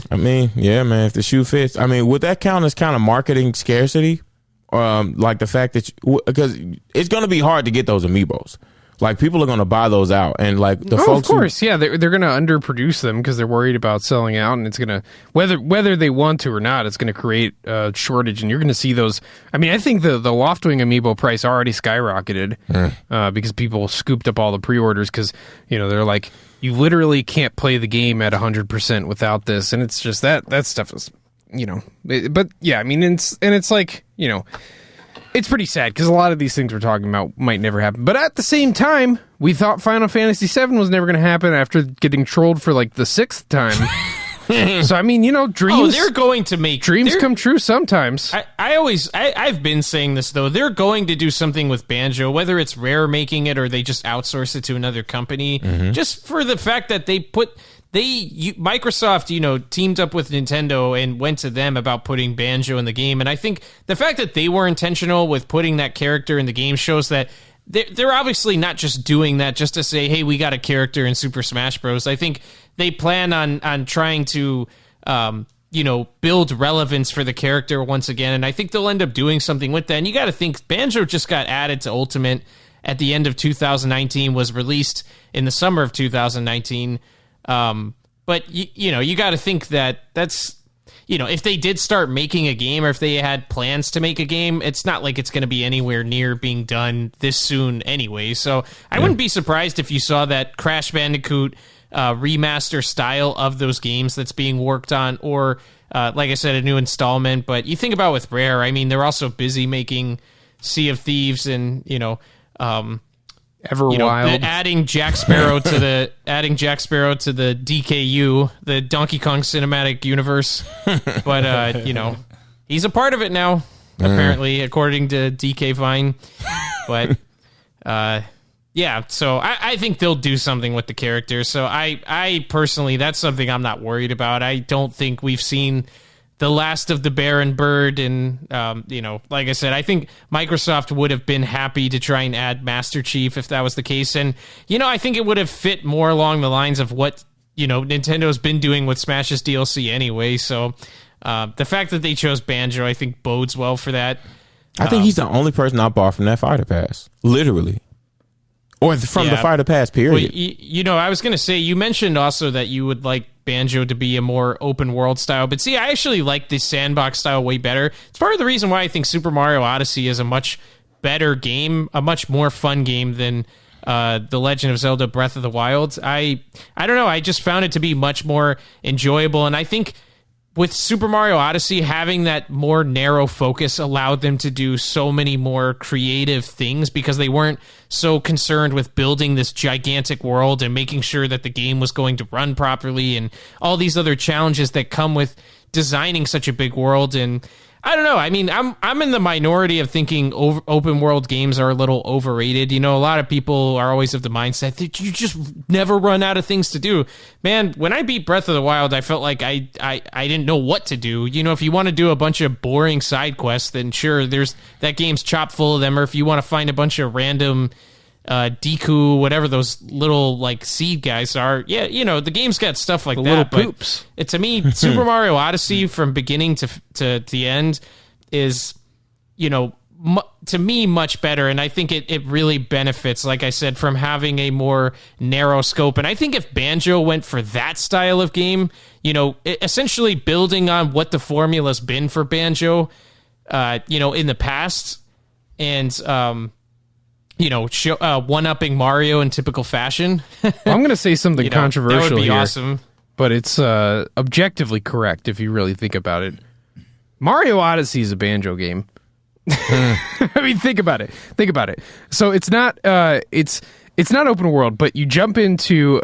I mean, yeah, man, if the shoe fits. I mean, would that count as kind of marketing scarcity? Like the fact that, because it's going to be hard to get those amiibos. Like, people are going to buy those out, and like the folks, of course, yeah, they're going to underproduce them because they're worried about selling out, and it's going to whether they want to or not, it's going to create a shortage, and you're going to see those. I mean, I think the Loftwing amiibo price already skyrocketed because people scooped up all the pre-orders because they're like, you literally can't play the game at 100% without this, and it's just that stuff is but yeah, I mean, it's like it's pretty sad because a lot of these things we're talking about might never happen. But at the same time, we thought Final Fantasy VII was never going to happen after getting trolled for like the 6th time. So I mean, dreams. Oh, they're going to make dreams come true sometimes. I've been saying this though. They're going to do something with Banjo, whether it's Rare making it or they just outsource it to another company. Just for the fact that Microsoft, teamed up with Nintendo and went to them about putting Banjo in the game. And I think the fact that they were intentional with putting that character in the game shows that they're obviously not just doing that just to say, hey, we got a character in Super Smash Bros. I think they plan on trying to, build relevance for the character once again. And I think they'll end up doing something with that. And you got to think Banjo just got added to Ultimate at the end of 2019, was released in the summer of 2019. But you got to think that's, if they did start making a game or if they had plans to make a game, it's not like it's going to be anywhere near being done this soon anyway. So I wouldn't be surprised if you saw that Crash Bandicoot remaster style of those games that's being worked on, or like I said, a new installment. But you think about with Rare, I mean, they're also busy making Sea of Thieves and, Everwild, adding Jack Sparrow to the DKU, the Donkey Kong Cinematic Universe. But he's a part of it now, apparently, according to DK Vine. But yeah, so I think they'll do something with the character. So I personally, that's something I'm not worried about. I don't think we've seen the last of the Bear and Bird, and like I said, I think Microsoft would have been happy to try and add Master Chief if that was the case, and I think it would have fit more along the lines of what Nintendo's been doing with Smash's DLC anyway. So the fact that they chose Banjo, I think, bodes well for that. I think he's the only person I bought from that Fighter Pass, literally. Or from the Fighter Pass, period. Well, I was going to say, you mentioned also that you would like Banjo to be a more open world style, but see, I actually like the sandbox style way better. It's part of the reason why I think Super Mario Odyssey is a much better game, a much more fun game than The Legend of Zelda Breath of the Wild. I don't know, I just found it to be much more enjoyable, and I think with Super Mario Odyssey, having that more narrow focus allowed them to do so many more creative things because they weren't so concerned with building this gigantic world and making sure that the game was going to run properly and all these other challenges that come with designing such a big world. And I don't know. I mean, I'm in the minority of thinking open world games are a little overrated. A lot of people are always of the mindset that you just never run out of things to do. Man, when I beat Breath of the Wild, I felt like I didn't know what to do. If you want to do a bunch of boring side quests, then sure, that game's chock full of them. Or if you want to find a bunch of random Deku, whatever those little like seed guys are, yeah, the game's got stuff like that. Little poops. But to me, Super Mario Odyssey from beginning to the end is, to me much better, and I think it really benefits, like I said, from having a more narrow scope. And I think if Banjo went for that style of game, essentially building on what the formula's been for Banjo, in the past, and one-upping Mario in typical fashion. Well, I'm going to say something controversial that would be here, awesome. But it's objectively correct if you really think about it. Mario Odyssey is a Banjo game. I mean, think about it. So it's not open world, but you jump into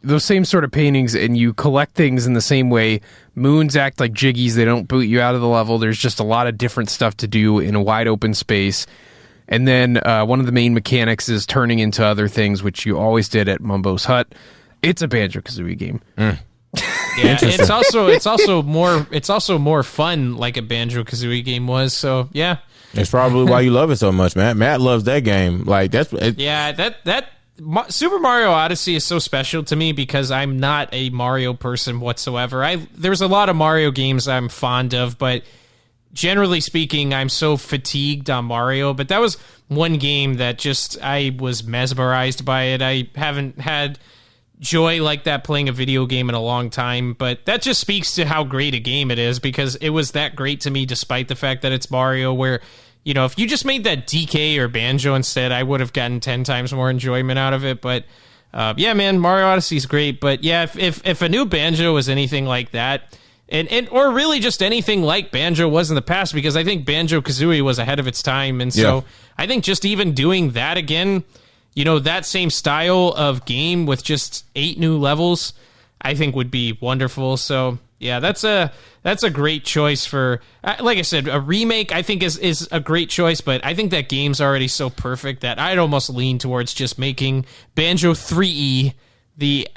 those same sort of paintings and you collect things in the same way. Moons act like jiggies; they don't boot you out of the level. There's just a lot of different stuff to do in a wide open space. And then one of the main mechanics is turning into other things, which you always did at Mumbo's Hut. It's a Banjo-Kazooie game. Yeah, it's also more fun, like a Banjo-Kazooie game was. So yeah, it's probably why you love it so much, man. Matt loves that game. Like that Super Mario Odyssey is so special to me because I'm not a Mario person whatsoever. There's a lot of Mario games I'm fond of, but generally speaking, I'm so fatigued on Mario, but that was one game that just, I was mesmerized by it. I haven't had joy like that playing a video game in a long time, but that just speaks to how great a game it is, because it was that great to me despite the fact that it's Mario, where, you know, if you just made that DK or Banjo instead, I would have gotten 10 times more enjoyment out of it. But yeah, man, Mario Odyssey is great. But yeah, if a new Banjo was anything like that, and or really just anything like Banjo was in the past, because I think Banjo-Kazooie was ahead of its time, and so I think just even doing that again, you know, that same style of game with just 8 new levels, I think would be wonderful. So yeah, that's a great choice for, like I said, a remake. I think is a great choice, but I think that game's already so perfect that I'd almost lean towards just making Banjo 3E the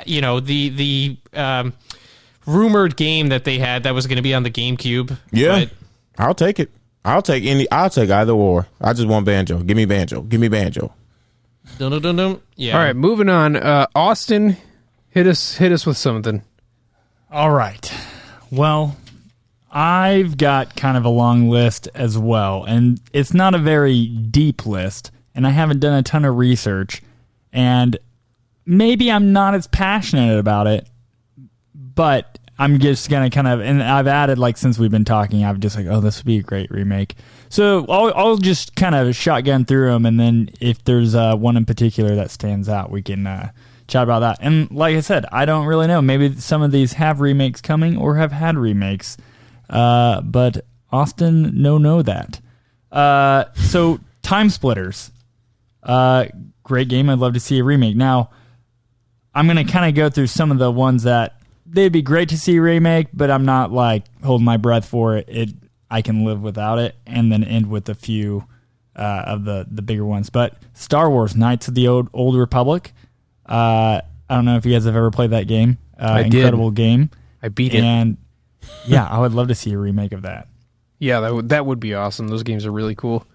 rumored game that they had that was going to be on the GameCube. Yeah, but I'll take it. I'll take either or. I just want Banjo. Give me Banjo. Give me Banjo. Dun, dun, dun, dun. Yeah. All right, moving on. Austin, hit us with something. All right. Well, I've got kind of a long list as well, and it's not a very deep list, and I haven't done a ton of research, and maybe I'm not as passionate about it, but I'm just going to kind of, and I've added, like, since we've been talking, I've just like, oh, this would be a great remake. So I'll just kind of shotgun through them, and then if there's one in particular that stands out, we can chat about that. And like I said, I don't really know. Maybe some of these have remakes coming or have had remakes, but Austin, know that. So Time Splitters, great game. I'd love to see a remake. Now, I'm going to kind of go through some of the ones that they'd be great to see remake, but I'm not like holding my breath for it. I can live without it, and then end with a few of the bigger ones. But Star Wars Knights of the Old Republic. I don't know if you guys have ever played that game. Incredible game. I beat it. And yeah, I would love to see a remake of that. Yeah, that would be awesome. Those games are really cool.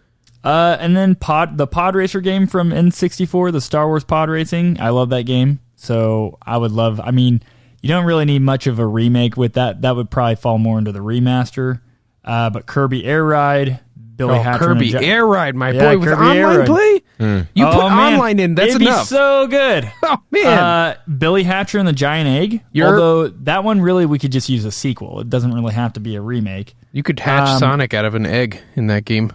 And then the Pod Racer game from N64, the Star Wars Pod Racing. I love that game. So I would love, I mean, you don't really need much of a remake with that. That would probably fall more into the remaster. But Kirby Air Ride, Billy Hatcher. Kirby Air Ride, my boy, with Kirby online play? You put online in, that's it'd enough. It'd be so good. Oh, man. Billy Hatcher and the Giant Egg. Although that one, really, we could just use a sequel. It doesn't really have to be a remake. You could hatch Sonic out of an egg in that game.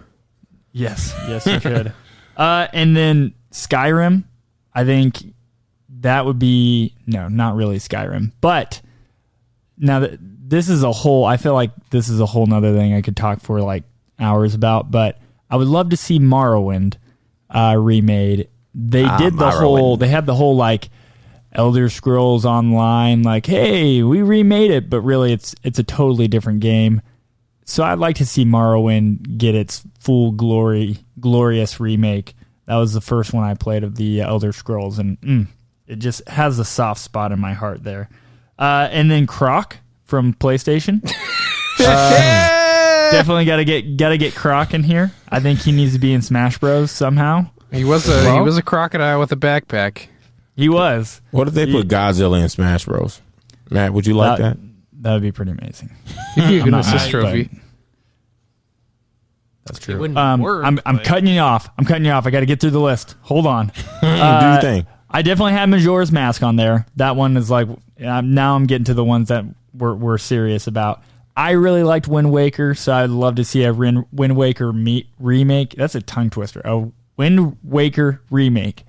Yes, you could. And then Skyrim, I think that would be... No, not really Skyrim. But now that this is a whole... I feel like this is a whole nother thing I could talk for like hours about, but I would love to see Morrowind remade. They did the whole... They had the whole like Elder Scrolls Online, like, hey, we remade it, but really it's a totally different game. So I'd like to see Morrowind get its full glorious remake. That was the first one I played of the Elder Scrolls, and it just has a soft spot in my heart there. And then Croc from PlayStation. Definitely gotta get Croc in here. I think he needs to be in Smash Bros. Somehow. He was a crocodile with a backpack. He was. What if they put Godzilla in Smash Bros? Matt, would you like that? That would be pretty amazing. He'd be a good assist trophy. That's true. I'm cutting you off. I got to get through the list. Hold on. Do your thing. I definitely had Majora's Mask on there. That one is like, now I'm getting to the ones that we're serious about. I really liked Wind Waker, so I'd love to see a Wind Waker remake. That's a tongue twister. A Wind Waker remake.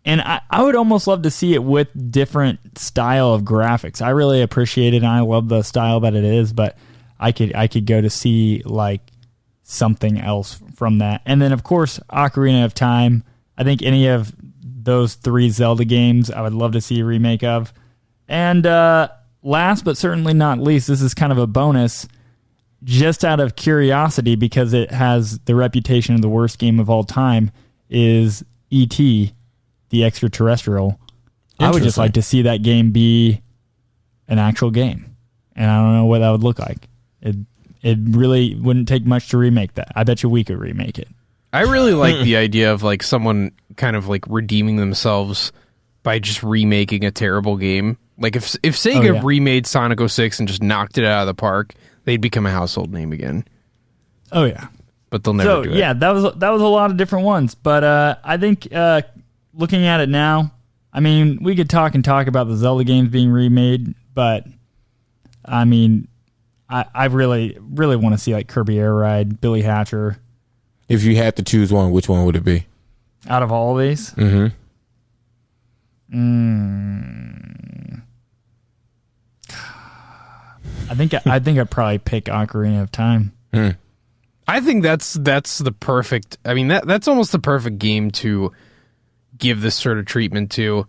And I would almost love to see it with different style of graphics. I really appreciate it, and I love the style that it is, but I could go to see like something else from that. And then, of course, Ocarina of Time. I think any of those 3 Zelda games I would love to see a remake of. And last but certainly not least, this is kind of a bonus, just out of curiosity because it has the reputation of the worst game of all time, is E.T., the Extraterrestrial. I would just like to see that game be an actual game. And I don't know what that would look like. It really wouldn't take much to remake that. I bet you we could remake it. I really like the idea of like someone kind of like redeeming themselves by just remaking a terrible game. Like if Sega remade Sonic 06 and just knocked it out of the park, they'd become a household name again. Oh yeah, but they'll never do it. Yeah, that was a lot of different ones. But I think looking at it now, I mean, we could talk about the Zelda games being remade, but I mean, I really want to see like Kirby Air Ride, Billy Hatcher. If you had to choose one, which one would it be? Out of all of these? Mm-hmm. I think I'd probably pick Ocarina of Time. I think that's the perfect. I mean, that's almost the perfect game to give this sort of treatment to.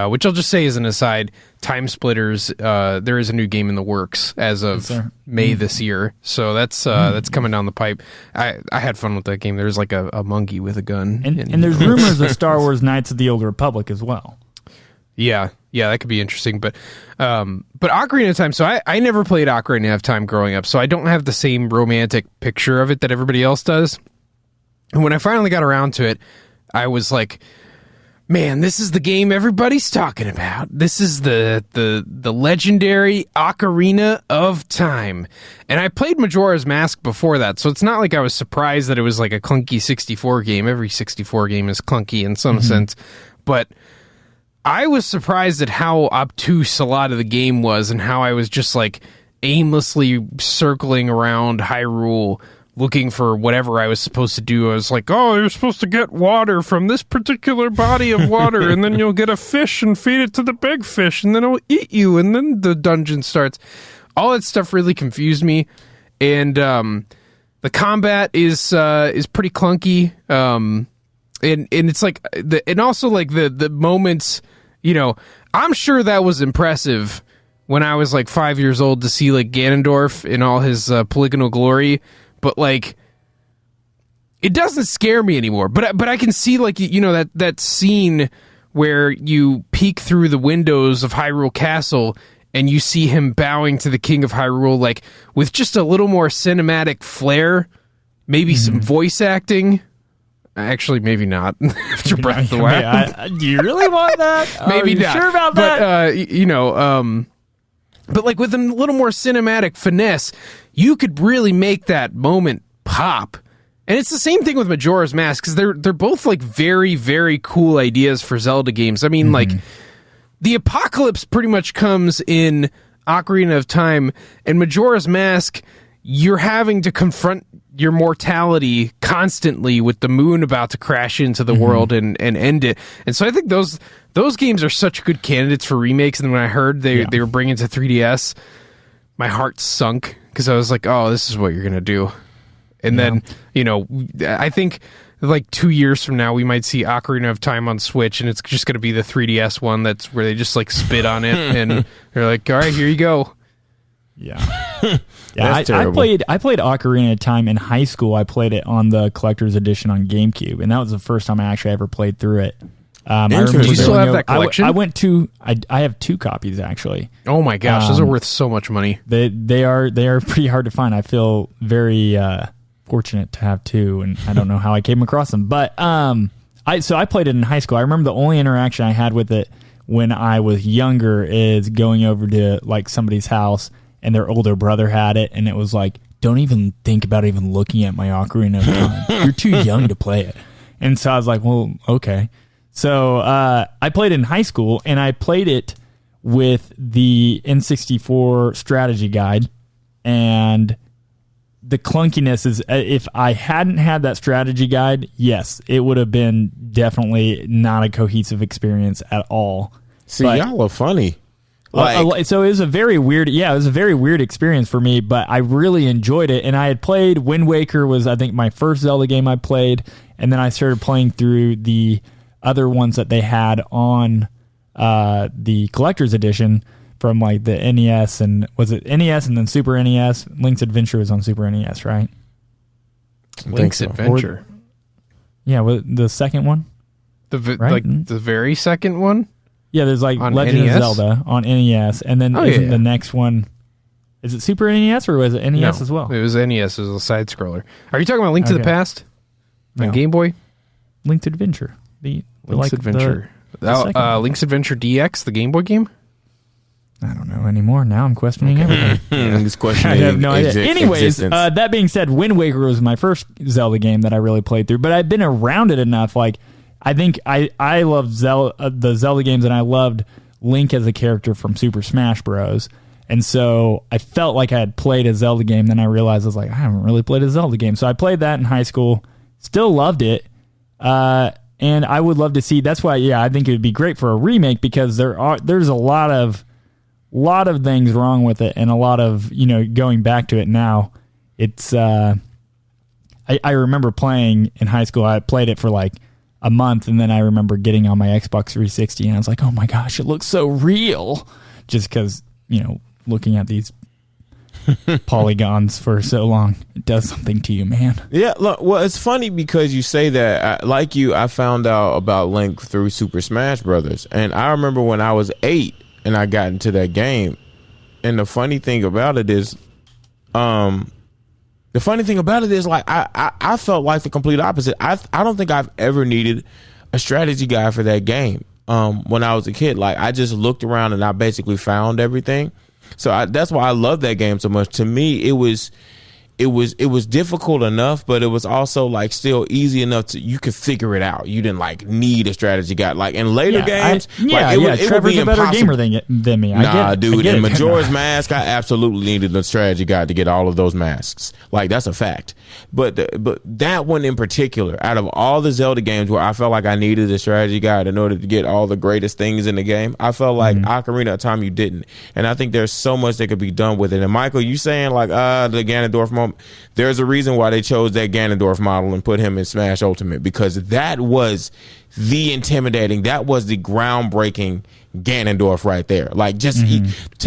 Which I'll just say as an aside, Time Splitters. There is a new game in the works as of May this year, so that's coming down the pipe. I had fun with that game. There's like a monkey with a gun, and there's rumors of Star Wars Knights of the Old Republic as well. Yeah, that could be interesting. But Ocarina of Time. So I never played Ocarina of Time growing up, so I don't have the same romantic picture of it that everybody else does. And when I finally got around to it, I was like, man, this is the game everybody's talking about. This is the legendary Ocarina of Time. And I played Majora's Mask before that, so it's not like I was surprised that it was like a clunky 64 game. Every 64 game is clunky in some sense. But I was surprised at how obtuse a lot of the game was and how I was just like aimlessly circling around Hyrule looking for whatever I was supposed to do. I was like, oh, you're supposed to get water from this particular body of water, and then you'll get a fish and feed it to the big fish, and then it'll eat you, and then the dungeon starts. All that stuff really confused me, and the combat is pretty clunky, and it's like, and also like the moments, you know, I'm sure that was impressive when I was like 5 years old to see like Ganondorf in all his polygonal glory. But like, it doesn't scare me anymore. But I can see like, you know, that scene where you peek through the windows of Hyrule Castle and you see him bowing to the King of Hyrule, like with just a little more cinematic flair, maybe some voice acting. Actually, maybe not. After Breath of the Wild, do you really want that? Maybe not. Sure about that? But you know, but like with a little more cinematic finesse, you could really make that moment pop. And it's the same thing with Majora's Mask, because they're both like very, very cool ideas for Zelda games. I mean, like the apocalypse pretty much comes in Ocarina of Time, and Majora's Mask, you're having to confront your mortality constantly with the moon about to crash into the world and end it. And so I think those games are such good candidates for remakes. And when I heard they were bringing to 3DS, my heart sunk, because I was like, oh, this is what you're going to do. And then, you know, I think like 2 years from now, we might see Ocarina of Time on Switch, and it's just going to be the 3DS one that's where they just like spit on it and they're like, all right, here you go. Yeah. I played Ocarina of Time in high school. I played it on the collector's edition on GameCube, and that was the first time I actually ever played through it. I remember do you still have that collection? I have 2 copies actually. Oh my gosh, those are worth so much money. They are pretty hard to find. I feel very fortunate to have 2, and I don't know how I came across them. But I played it in high school. I remember the only interaction I had with it when I was younger is going over to like somebody's house, and their older brother had it, and it was like, don't even think about even looking at my Ocarina of Time. You're too young to play it. And so I was like, well, okay. So I played it in high school, and I played it with the N64 strategy guide, and the clunkiness is, if I hadn't had that strategy guide, yes, it would have been definitely not a cohesive experience at all. See, y'all are funny. So it was a very weird, experience for me, but I really enjoyed it. And I had played Wind Waker was, I think, my first Zelda game I played. And then I started playing through the other ones that they had on the collector's edition from like the NES, and was it NES and then Super NES? Link's Adventure was on Super NES, right? Link's Adventure. The second one? The very second one? Yeah, there's like on Legend NES? of Zelda on NES, and then the next one, is it Super NES or was it NES as well? It was NES. It was a side scroller. Are you talking about Link to the Past on Game Boy? Link's Adventure. Link's Adventure. Link's Adventure DX, the Game Boy game. I don't know anymore. Now I'm questioning everything. He's questioning. I have no idea. Anyways, that being said, Wind Waker was my first Zelda game that I really played through, but I've been around it enough. Like, I think I love the Zelda games, and I loved Link as a character from Super Smash Bros. And so I felt like I had played a Zelda game. Then I realized I was like, I haven't really played a Zelda game. So I played that in high school. Still loved it. And I would love to see. That's why, I think it would be great for a remake, because there's a lot of things wrong with it, and a lot of going back to it now. It's I remember playing in high school. I played it for like a month, and then I remember getting on my Xbox 360, and I was like, oh my gosh, it looks so real, just because looking at these polygons for so long, it does something to you, man. Yeah, look, well, it's funny because you say that. I found out about Link through Super Smash Brothers, and I remember when I was 8 and I got into that game. And the funny thing about it is, like, I felt like the complete opposite. I don't think I've ever needed a strategy guide for that game. When I was a kid, like, I just looked around and I basically found everything. So that's why I love that game so much. To me, it was difficult enough, but it was also like still easy enough to you could figure it out. You didn't like need a strategy guide. Like in later games, Trevor's a better gamer than me. Dude, in Majora's Mask, I absolutely needed a strategy guide to get all of those masks. Like, that's a fact. But that one in particular, out of all the Zelda games where I felt like I needed a strategy guide in order to get all the greatest things in the game, I felt like Ocarina of Time, you didn't. And I think there's so much that could be done with it. And Michael, you saying like the Ganondorf moment, there's a reason why they chose that Ganondorf model and put him in Smash Ultimate, because that was the intimidating, that was the groundbreaking Ganondorf right there. Like, just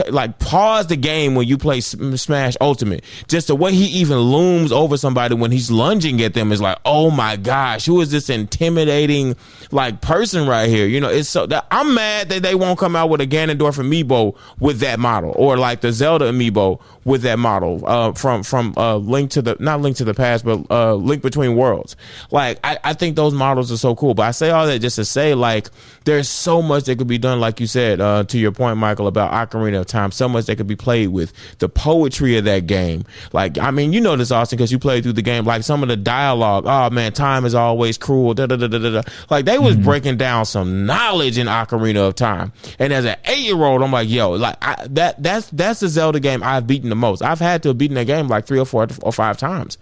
like pause the game when you play Smash Ultimate. Just the way he even looms over somebody when he's lunging at them is like, oh my gosh, who is this intimidating like person right here? It's so that I'm mad that they won't come out with a Ganondorf amiibo with that model, or like the Zelda amiibo with that model from Link to the, not Link to the Past, but Link Between Worlds. Like, I think those models are so cool. But I say all that just to say, like, there's so much that could be done, like you said, to your point, Michael, about Ocarina of Time, so much that could be played with. The poetry of that game. Like, I mean, this, Austin, because you played through the game. Like, some of the dialogue, oh man, time is always cruel, like, they was breaking down some knowledge in Ocarina of Time. And as an 8-year-old, I'm like, yo, like, that's the Zelda game I've beaten the most. I've had to have beaten that game like 3 or 4 or 5 times.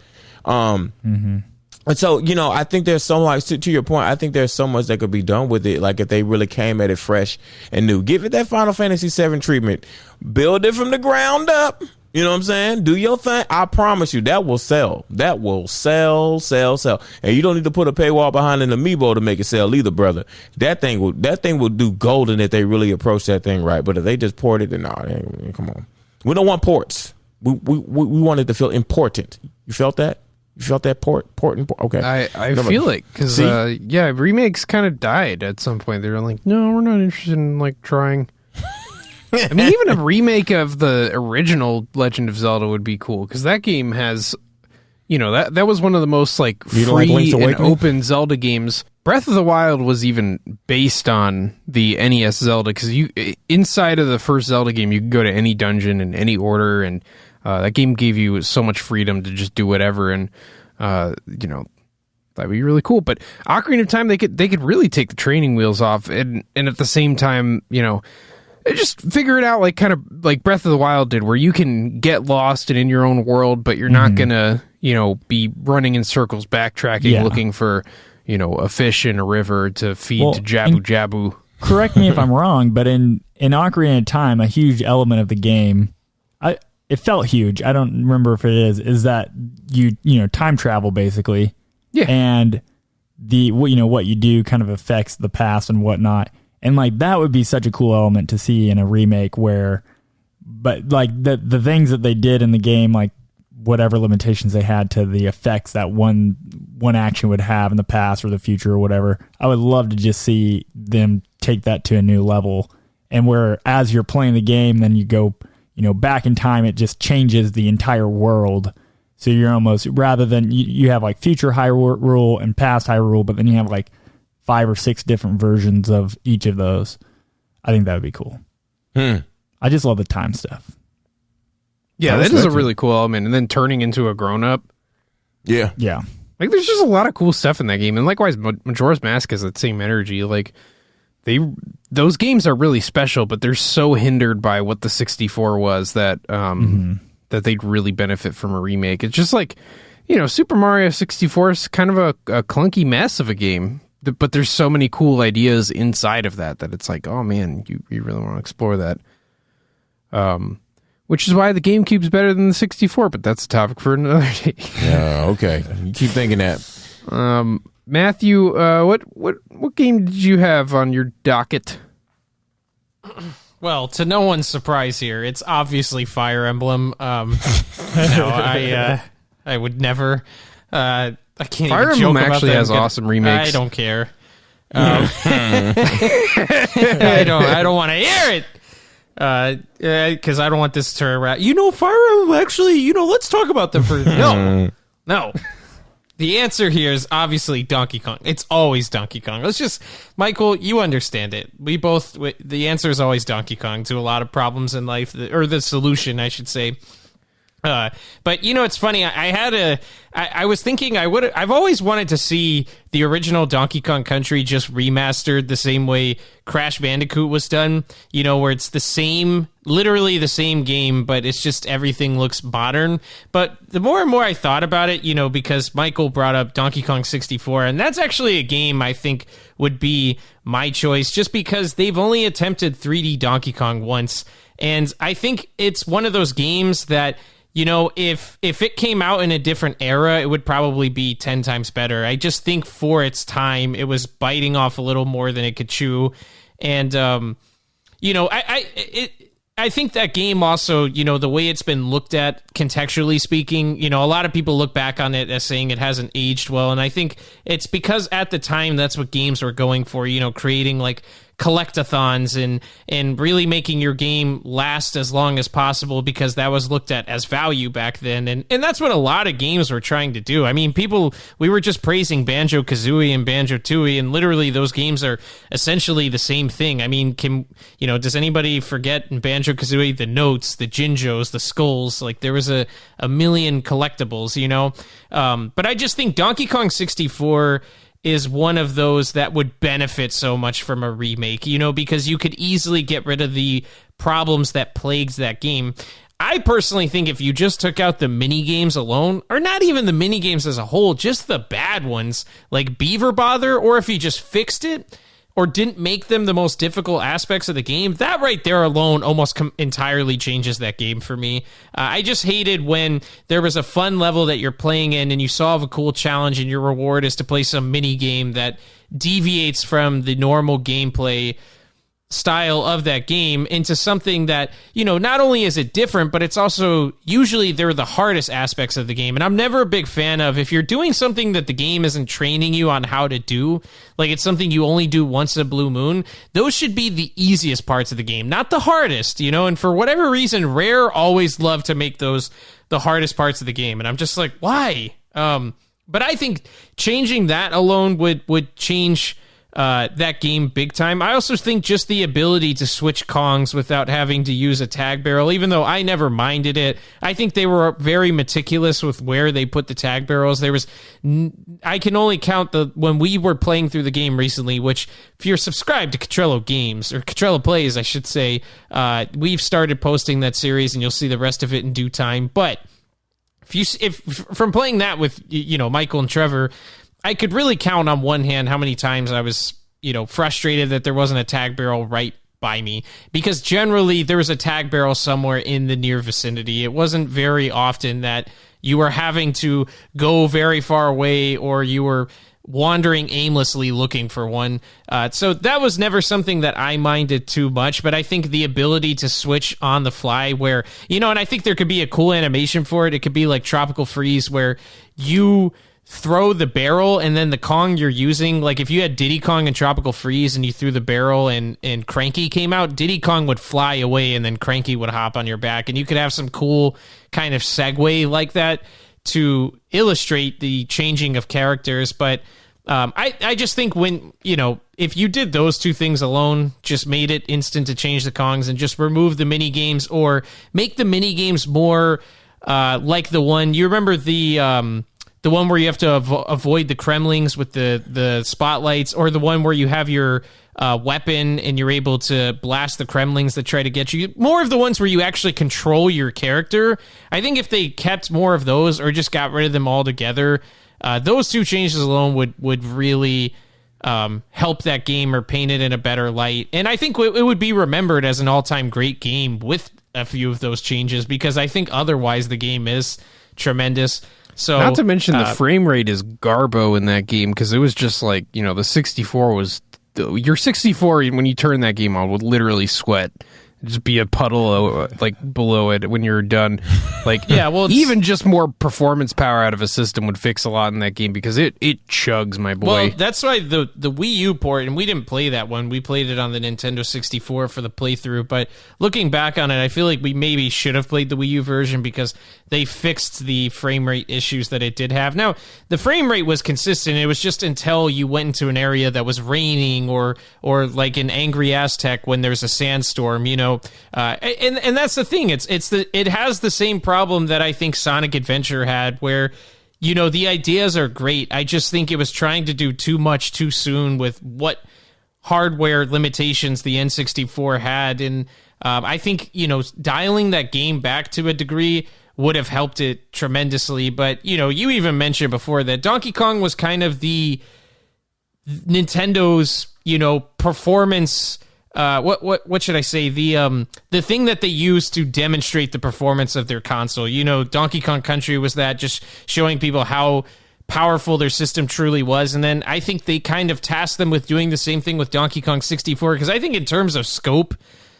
And so, I think there's so much, to your point, I think there's so much that could be done with it. Like, if they really came at it fresh and new, give it that Final Fantasy VII treatment, build it from the ground up. You know what I'm saying? Do your thing. I promise you that will sell. That will sell. And you don't need to put a paywall behind an amiibo to make it sell either, brother. That thing will do golden if they really approach that thing right. But if they just port it, then come on. We don't want ports. We want it to feel important. You felt that? You felt that port? Okay. I feel it, because remakes kind of died at some point. They were like, no, we're not interested in like trying. I mean, even a remake of the original Legend of Zelda would be cool, because that game has, that was one of the most like free and open Zelda games. Breath of the Wild was even based on the NES Zelda, because inside of the first Zelda game, you could go to any dungeon in any order, and that game gave you so much freedom to just do whatever, and that would be really cool. But Ocarina of Time, they could really take the training wheels off, and at the same time, just figure it out, like kind of like Breath of the Wild did, where you can get lost and in your own world, but you're not gonna be running in circles, backtracking, looking for a fish in a river to feed to Jabu. Correct me if I'm wrong, but in Ocarina of Time, a huge element of the game, it felt huge. I don't remember if it is that you time travel basically. Yeah. And what you do kind of affects the past and whatnot. And like that would be such a cool element to see in a remake but like the things that they did in the game, like whatever limitations they had to the effects that one action would have in the past or the future or whatever, I would love to just see them take that to a new level. And where as you're playing the game, then you go back in time, it just changes the entire world. So you're almost, rather than you have like future Hyrule and past Hyrule, but then you have like 5 or 6 different versions of each of those. I think that would be cool. I I just love the time stuff. Yeah, that is a really cool element. And then turning into a grown-up. Yeah. Yeah. Like, there's just a lot of cool stuff in that game. And likewise, Majora's Mask has that same energy. Like, those games are really special, but they're so hindered by what the 64 was that that they'd really benefit from a remake. It's just like, Super Mario 64 is kind of a clunky mess of a game. But there's so many cool ideas inside of that it's like, oh, man, you really want to explore that. Which is why the GameCube's better than the 64, but that's a topic for another day. Yeah, okay. You keep thinking that. Matthew, what game did you have on your docket? Well, to no one's surprise here, it's obviously Fire Emblem. I would never. I can't. Fire even Emblem joke actually about has awesome remakes. I don't care. I don't want to hear it. Because I don't want this to turn around. Fire Emblem actually, let's talk about them for... No. The answer here is obviously Donkey Kong. It's always Donkey Kong. Let's just... Michael, you understand it. The answer is always Donkey Kong to a lot of problems in life, or the solution, I should say. But it's funny. I was thinking I've always wanted to see the original Donkey Kong Country just remastered the same way Crash Bandicoot was done. Where it's literally the same game, but it's just everything looks modern. But the more and more I thought about it, because Michael brought up Donkey Kong 64, and that's actually a game I think would be my choice, just because they've only attempted 3D Donkey Kong once, and I think it's one of those games that. If it came out in a different era, it would probably be 10 times better. I just think for its time, it was biting off a little more than it could chew. And, I think that game also, the way it's been looked at contextually speaking, a lot of people look back on it as saying it hasn't aged well. And I think it's because at the time, that's what games were going for, creating like collectathons and really making your game last as long as possible, because that was looked at as value back then. And that's what a lot of games were trying to do. I mean, we were just praising Banjo-Kazooie and Banjo-Tooie, and literally those games are essentially the same thing. I mean, does anybody forget in Banjo-Kazooie the notes, the Jinjos, the skulls? Like, there was a million collectibles, but I just think Donkey Kong 64 is one of those that would benefit so much from a remake, because you could easily get rid of the problems that plagues that game. I personally think if you just took out the mini games alone, or not even the mini games as a whole, just the bad ones like Beaver Bother, or if you just fixed it or didn't make them the most difficult aspects of the game, that right there alone almost entirely changes that game for me. I just hated when there was a fun level that you're playing in and you solve a cool challenge and your reward is to play some mini game that deviates from the normal gameplay style of that game into something that, not only is it different, but it's also usually they're the hardest aspects of the game. And I'm never a big fan of if you're doing something that the game isn't training you on how to do, like it's something you only do once in a blue moon, those should be the easiest parts of the game, not the hardest, and for whatever reason, Rare always love to make those the hardest parts of the game. And I'm just like, why? But I think changing that alone would change that game big time. I also think just the ability to switch Kongs without having to use a tag barrel, even though I never minded it, I think they were very meticulous with where they put the tag barrels. I can only count when we were playing through the game recently, which if you're subscribed to Cottrello Games, or Cottrello Plays, I should say, we've started posting that series and you'll see the rest of it in due time. But if from playing that with, Michael and Trevor, I could really count on one hand how many times I was, frustrated that there wasn't a tag barrel right by me, because generally there was a tag barrel somewhere in the near vicinity. It wasn't very often that you were having to go very far away or you were wandering aimlessly looking for one. So that was never something that I minded too much, but I think the ability to switch on the fly where, and I think there could be a cool animation for it. It could be like Tropical Freeze where you throw the barrel and then the Kong you're using, like if you had Diddy Kong and Tropical Freeze and you threw the barrel and Cranky came out, Diddy Kong would fly away and then Cranky would hop on your back, and you could have some cool kind of segue like that to illustrate the changing of characters. But I just think when, if you did those two things alone, just made it instant to change the Kongs and just remove the mini games or make the mini games more like the one, you remember the one where you have to avoid the Kremlings with the spotlights, or the one where you have your weapon and you're able to blast the Kremlings that try to get you. More of the ones where you actually control your character. I think if they kept more of those or just got rid of them altogether, those two changes alone would really help that game or paint it in a better light. And I think it would be remembered as an all-time great game with a few of those changes, because I think otherwise the game is tremendous. So, not to mention the frame rate is garbo in that game, because it was just like, the 64 was... Your 64, when you turn that game on, would literally sweat. Just be a puddle below it when you're done. Even just more performance power out of a system would fix a lot in that game, because it chugs, my boy. Well, that's why the Wii U port, and we didn't play that one. We played it on the Nintendo 64 for the playthrough. But looking back on it, I feel like we maybe should have played the Wii U version, because they fixed the frame rate issues that it did have. Now, the frame rate was consistent. It was just until you went into an area that was raining or like an Angry Aztec when there's a sandstorm, and that's the thing. It has the same problem that I think Sonic Adventure had, where the ideas are great. I just think it was trying to do too much too soon with what hardware limitations the N64 had, and I think dialing that game back to a degree would have helped it tremendously. But you even mentioned before that Donkey Kong was kind of the Nintendo's performance. What should I say? The thing that they used to demonstrate the performance of their console. Donkey Kong Country was that, just showing people how powerful their system truly was. And then I think they kind of tasked them with doing the same thing with Donkey Kong 64, because I think in terms of scope,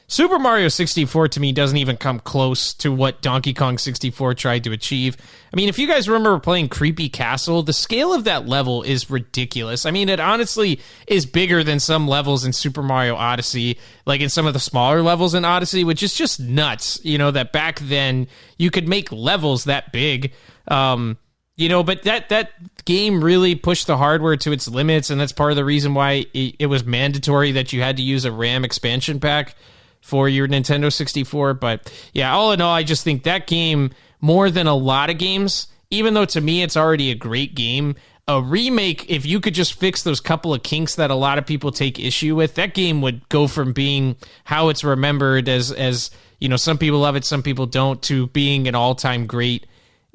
Super Mario 64 to me doesn't even come close to what Donkey Kong 64 tried to achieve. I mean, if you guys remember playing Creepy Castle, the scale of that level is ridiculous. I mean, it honestly is bigger than some levels in Super Mario Odyssey, like in some of the smaller levels in Odyssey, which is just nuts, that back then you could make levels that big. But that game really pushed the hardware to its limits, and that's part of the reason why it was mandatory that you had to use a RAM expansion pack for your Nintendo 64. But yeah, all in all, I just think that game, more than a lot of games, even though to me it's already a great game, a remake, if you could just fix those couple of kinks that a lot of people take issue with, that game would go from being how it's remembered as some people love it, some people don't, to being an all-time great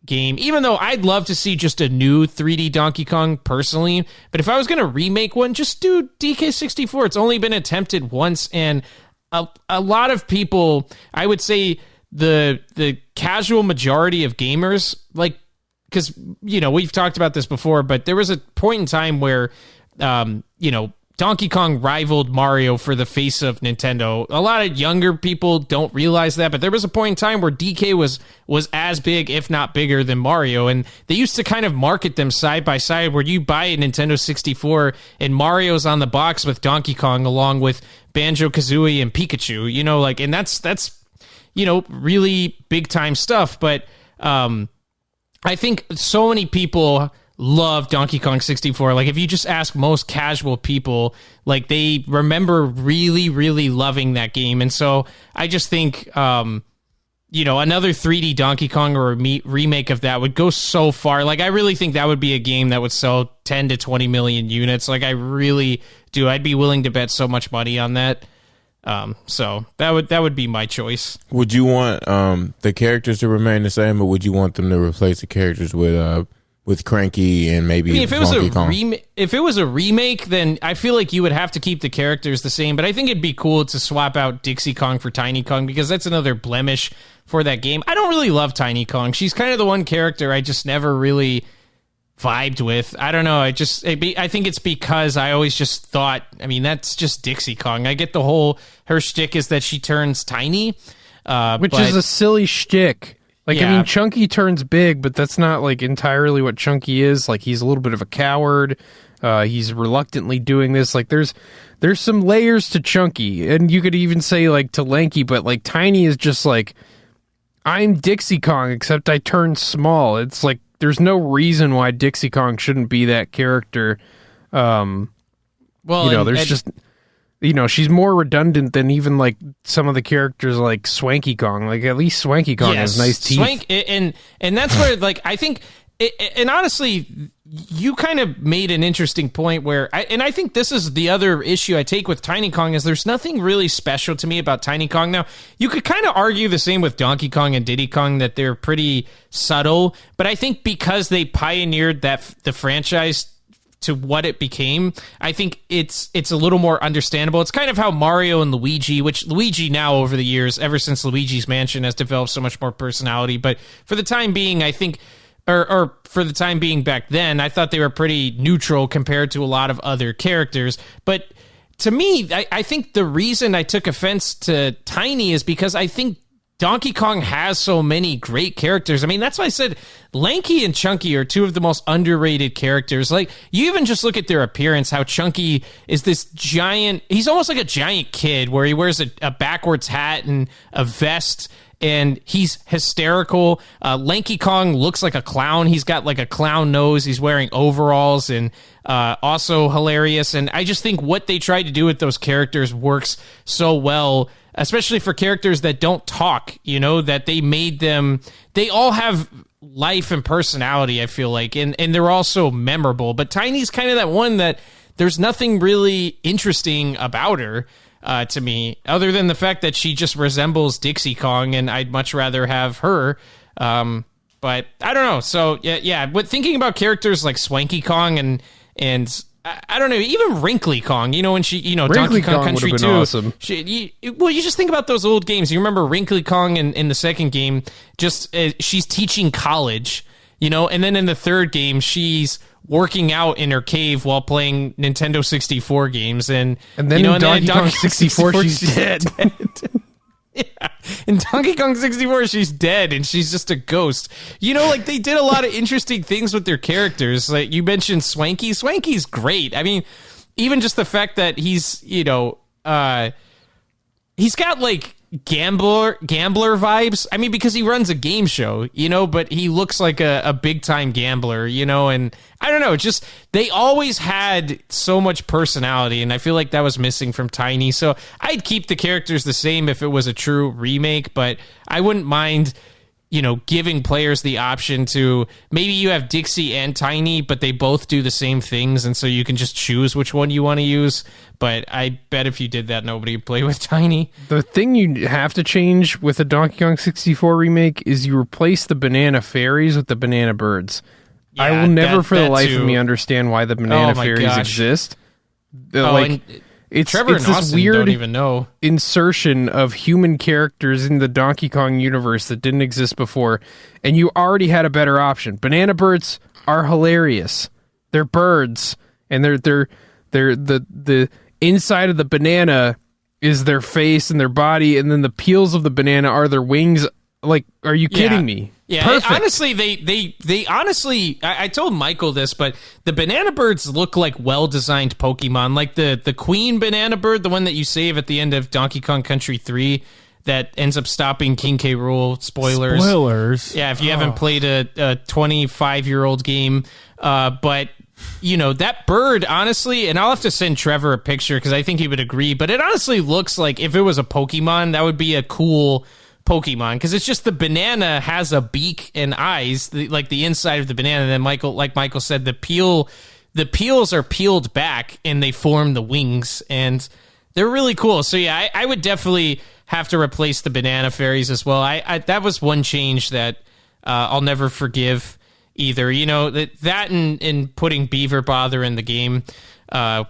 game. Even though I'd love to see just a new 3D Donkey Kong personally, but if I was going to remake one, just do DK64. It's only been attempted once, and a lot of people, I would say the casual majority of gamers, because we've talked about this before, but there was a point in time where Donkey Kong rivaled Mario for the face of Nintendo. A lot of younger people don't realize that, but there was a point in time where DK was as big, if not bigger, than Mario, and they used to kind of market them side by side, where you buy a Nintendo 64 and Mario's on the box with Donkey Kong along with Banjo-Kazooie and Pikachu, and that's really big time stuff. But I think so many people love Donkey Kong 64. Like, if you just ask most casual people, they remember really, really loving that game. And so I just think, another 3D Donkey Kong or a remake of that would go so far. I really think that would be a game that would sell 10 to 20 million units. I really do. I'd be willing to bet so much money on that. So that would be my choice. Would you want the characters to remain the same, or would you want them to replace the characters with Cranky and maybe if it was if it was a remake, then I feel like you would have to keep the characters the same, but I think it'd be cool to swap out Dixie Kong for Tiny Kong, because that's another blemish for that game. I don't really love Tiny Kong. She's kind of the one character I just never really vibed with. I don't know. I think it's because I always just thought, that's just Dixie Kong. I get the whole, her shtick is that she turns tiny. Which is a silly shtick. Chunky turns big, but that's not entirely what Chunky is. He's a little bit of a coward. He's reluctantly doing this. There's some layers to Chunky, and you could even say to Lanky, but Tiny is just I'm Dixie Kong, except I turn small. It's there's no reason why Dixie Kong shouldn't be that character. There's just, she's more redundant than even like some of the characters like Swanky Kong. Like at least Swanky Kong has nice teeth. And that's where like I think, and honestly, you kind of made an interesting point where, I think this is the other issue I take with Tiny Kong is there's nothing really special to me about Tiny Kong. Now, you could kind of argue the same with Donkey Kong and Diddy Kong, that they're pretty subtle, but I think because they pioneered the franchise to what it became, I think it's a little more understandable. It's kind of how Mario and Luigi, which Luigi now over the years, ever since Luigi's Mansion, has developed so much more personality, but for the time being, I think... Or for the time being back then, I thought they were pretty neutral compared to a lot of other characters. But to me, I think the reason I took offense to Tiny is because I think Donkey Kong has so many great characters. I mean, that's why I said Lanky and Chunky are two of the most underrated characters. Like, you even just look at their appearance, how Chunky is this giant... He's almost like a giant kid where he wears a backwards hat and a vest, and he's hysterical. Lanky Kong looks like a clown. He's got like a clown nose. He's wearing overalls and also hilarious. And I just think what they tried to do with those characters works so well, especially for characters that don't talk, that they made them... They all have life and personality, I feel like, and they're also memorable. But Tiny's kind of that one that there's nothing really interesting about her. To me, other than the fact that she just resembles Dixie Kong, and I'd much rather have her. But I don't know. So yeah. But thinking about characters like Swanky Kong and I don't know, even Wrinkly Kong. When she, Donkey Kong Country 2. Awesome. You just think about those old games. You remember Wrinkly Kong in the second game? Just she's teaching college. And then in the third game, she's working out in her cave while playing Nintendo 64 games. And then in Donkey Kong 64, she's dead. Yeah. In Donkey Kong 64, she's dead, and she's just a ghost. Like, they did a lot of interesting things with their characters. Like, you mentioned Swanky. Swanky's great. I mean, even just the fact that he's, he's got, like, gambler vibes. I mean, because he runs a game show, but he looks like a big time gambler, and I don't know, just they always had so much personality, and I feel like that was missing from Tiny. So I'd keep the characters the same if it was a true remake, but I wouldn't mind giving players the option to, maybe you have Dixie and Tiny, but they both do the same things, and so you can just choose which one you want to use. But I bet if you did that, nobody would play with Tiny. The thing you have to change with the Donkey Kong 64 remake is you replace the banana fairies with the banana birds. Yeah, I will never for the life of me understand why the banana fairies exist. It's Trevor and this Austin weird don't even know. Insertion of human characters in the Donkey Kong universe that didn't exist before, and you already had a better option. Banana birds are hilarious. They're birds, and they're the inside of the banana is their face and their body, and then the peels of the banana are their wings. Like, are you kidding me? Yeah, honestly, they honestly, I told Michael this, but the banana birds look like well-designed Pokemon, like the queen banana bird, the one that you save at the end of Donkey Kong Country 3 that ends up stopping King K. Rool. Spoilers. Yeah, if you haven't played a 25-year-old game. But, that bird, honestly, and I'll have to send Trevor a picture because I think he would agree, but it honestly looks like if it was a Pokemon, that would be a cool Pokemon, because it's just the banana has a beak and eyes, like the inside of the banana. And then Michael said, the peels are peeled back and they form the wings, and they're really cool. So yeah, I would definitely have to replace the banana fairies as well. I that was one change that I'll never forgive either. That and putting Beaver Bother in the game,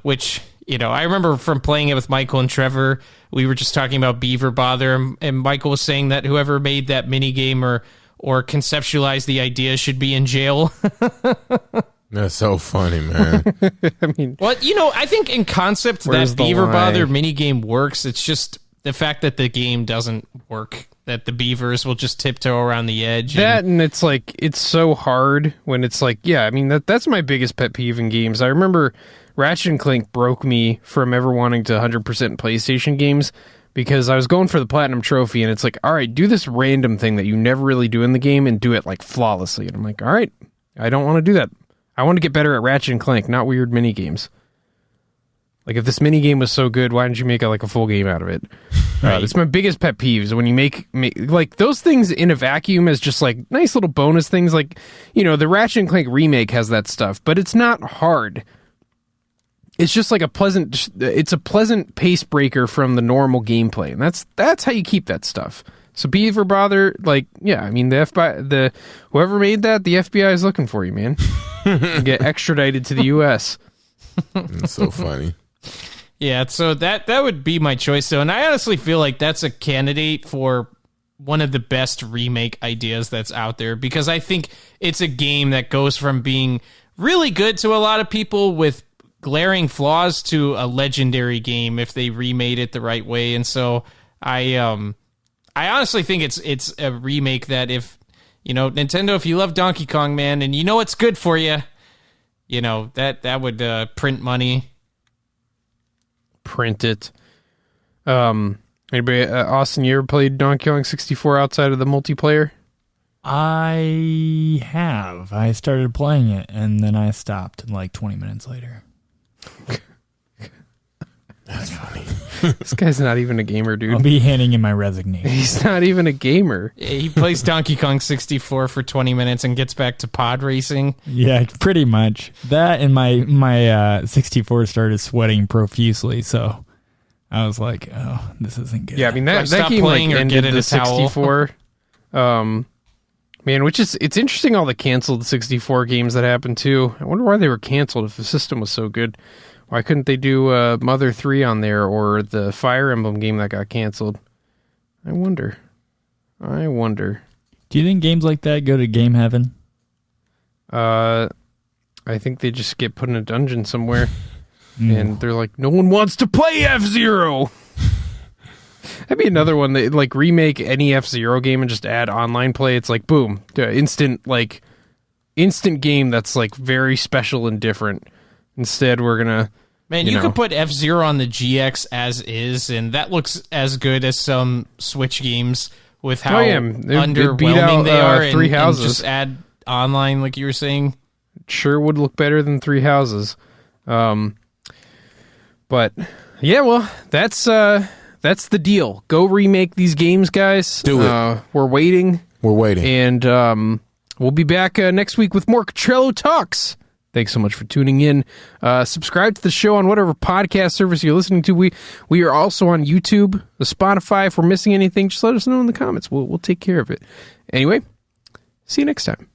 which I remember from playing it with Michael and Trevor. We were just talking about Beaver Bother, and Michael was saying that whoever made that minigame or conceptualized the idea should be in jail. That's so funny, man. I mean, well, I think in concept that Beaver Bother minigame works. It's just the fact that the game doesn't work, that the beavers will just tiptoe around the edge. And it's like, it's so hard when it's like, yeah, I mean, that's my biggest pet peeve in games. I remember Ratchet & Clank broke me from ever wanting to 100% PlayStation games because I was going for the Platinum Trophy, and it's like, all right, do this random thing that you never really do in the game and do it like flawlessly. And I'm like, all right, I don't want to do that. I want to get better at Ratchet and Clank, not weird mini games. Like, if this mini game was so good, why didn't you make a full game out of it? Right. It's my biggest pet peeves when you make like those things in a vacuum as just like nice little bonus things. Like, the Ratchet and Clank remake has that stuff, but it's not hard. It's just like a pleasant pace breaker from the normal gameplay, and that's how you keep that stuff. So be ever bother, like, yeah, I mean, the FBI, whoever made that, the FBI is looking for you, man. You get extradited to the U.S. It's so funny. Yeah, so that would be my choice, though. And I honestly feel like that's a candidate for one of the best remake ideas that's out there, because I think it's a game that goes from being really good to a lot of people with glaring flaws to a legendary game if they remade it the right way. And so I honestly think it's a remake that if, Nintendo, if you love Donkey Kong, man, and it's good for you, that would print money. Print it. Anybody, Austin, you ever played Donkey Kong 64 outside of the multiplayer? I have. I started playing it and then I stopped like 20 minutes later. That's funny. This guy's not even a gamer, dude. I'll be handing in my resignation. He's not even a gamer. He plays Donkey Kong 64 for 20 minutes and gets back to pod racing. Yeah, pretty much. That and my 64 started sweating profusely, so I was like, oh, this isn't good. Yeah, I mean, that game ended the 64. Man, it's interesting all the canceled 64 games that happened, too. I wonder why they were canceled if the system was so good. Why couldn't they do Mother 3 on there, or the Fire Emblem game that got canceled? I wonder. Do you think games like that go to game heaven? I think they just get put in a dungeon somewhere. And they're like, no one wants to play F-Zero! That'd be another one. That, like, remake any F-Zero game and just add online play. It's like, boom. Instant game that's, like, very special and different. Instead, we're gonna... Man, you could put F-Zero on the GX as is, and that looks as good as some Switch games with how underwhelming they are. Three Houses. And just add online, like you were saying. Sure would look better than Three Houses. But, yeah, well, that's the deal. Go remake these games, guys. Do it. We're waiting. And we'll be back next week with more Cottrello Talks. Thanks so much for tuning in. Subscribe to the show on whatever podcast service you're listening to. We are also on YouTube, the Spotify. If we're missing anything, just let us know in the comments. We'll take care of it. Anyway, see you next time.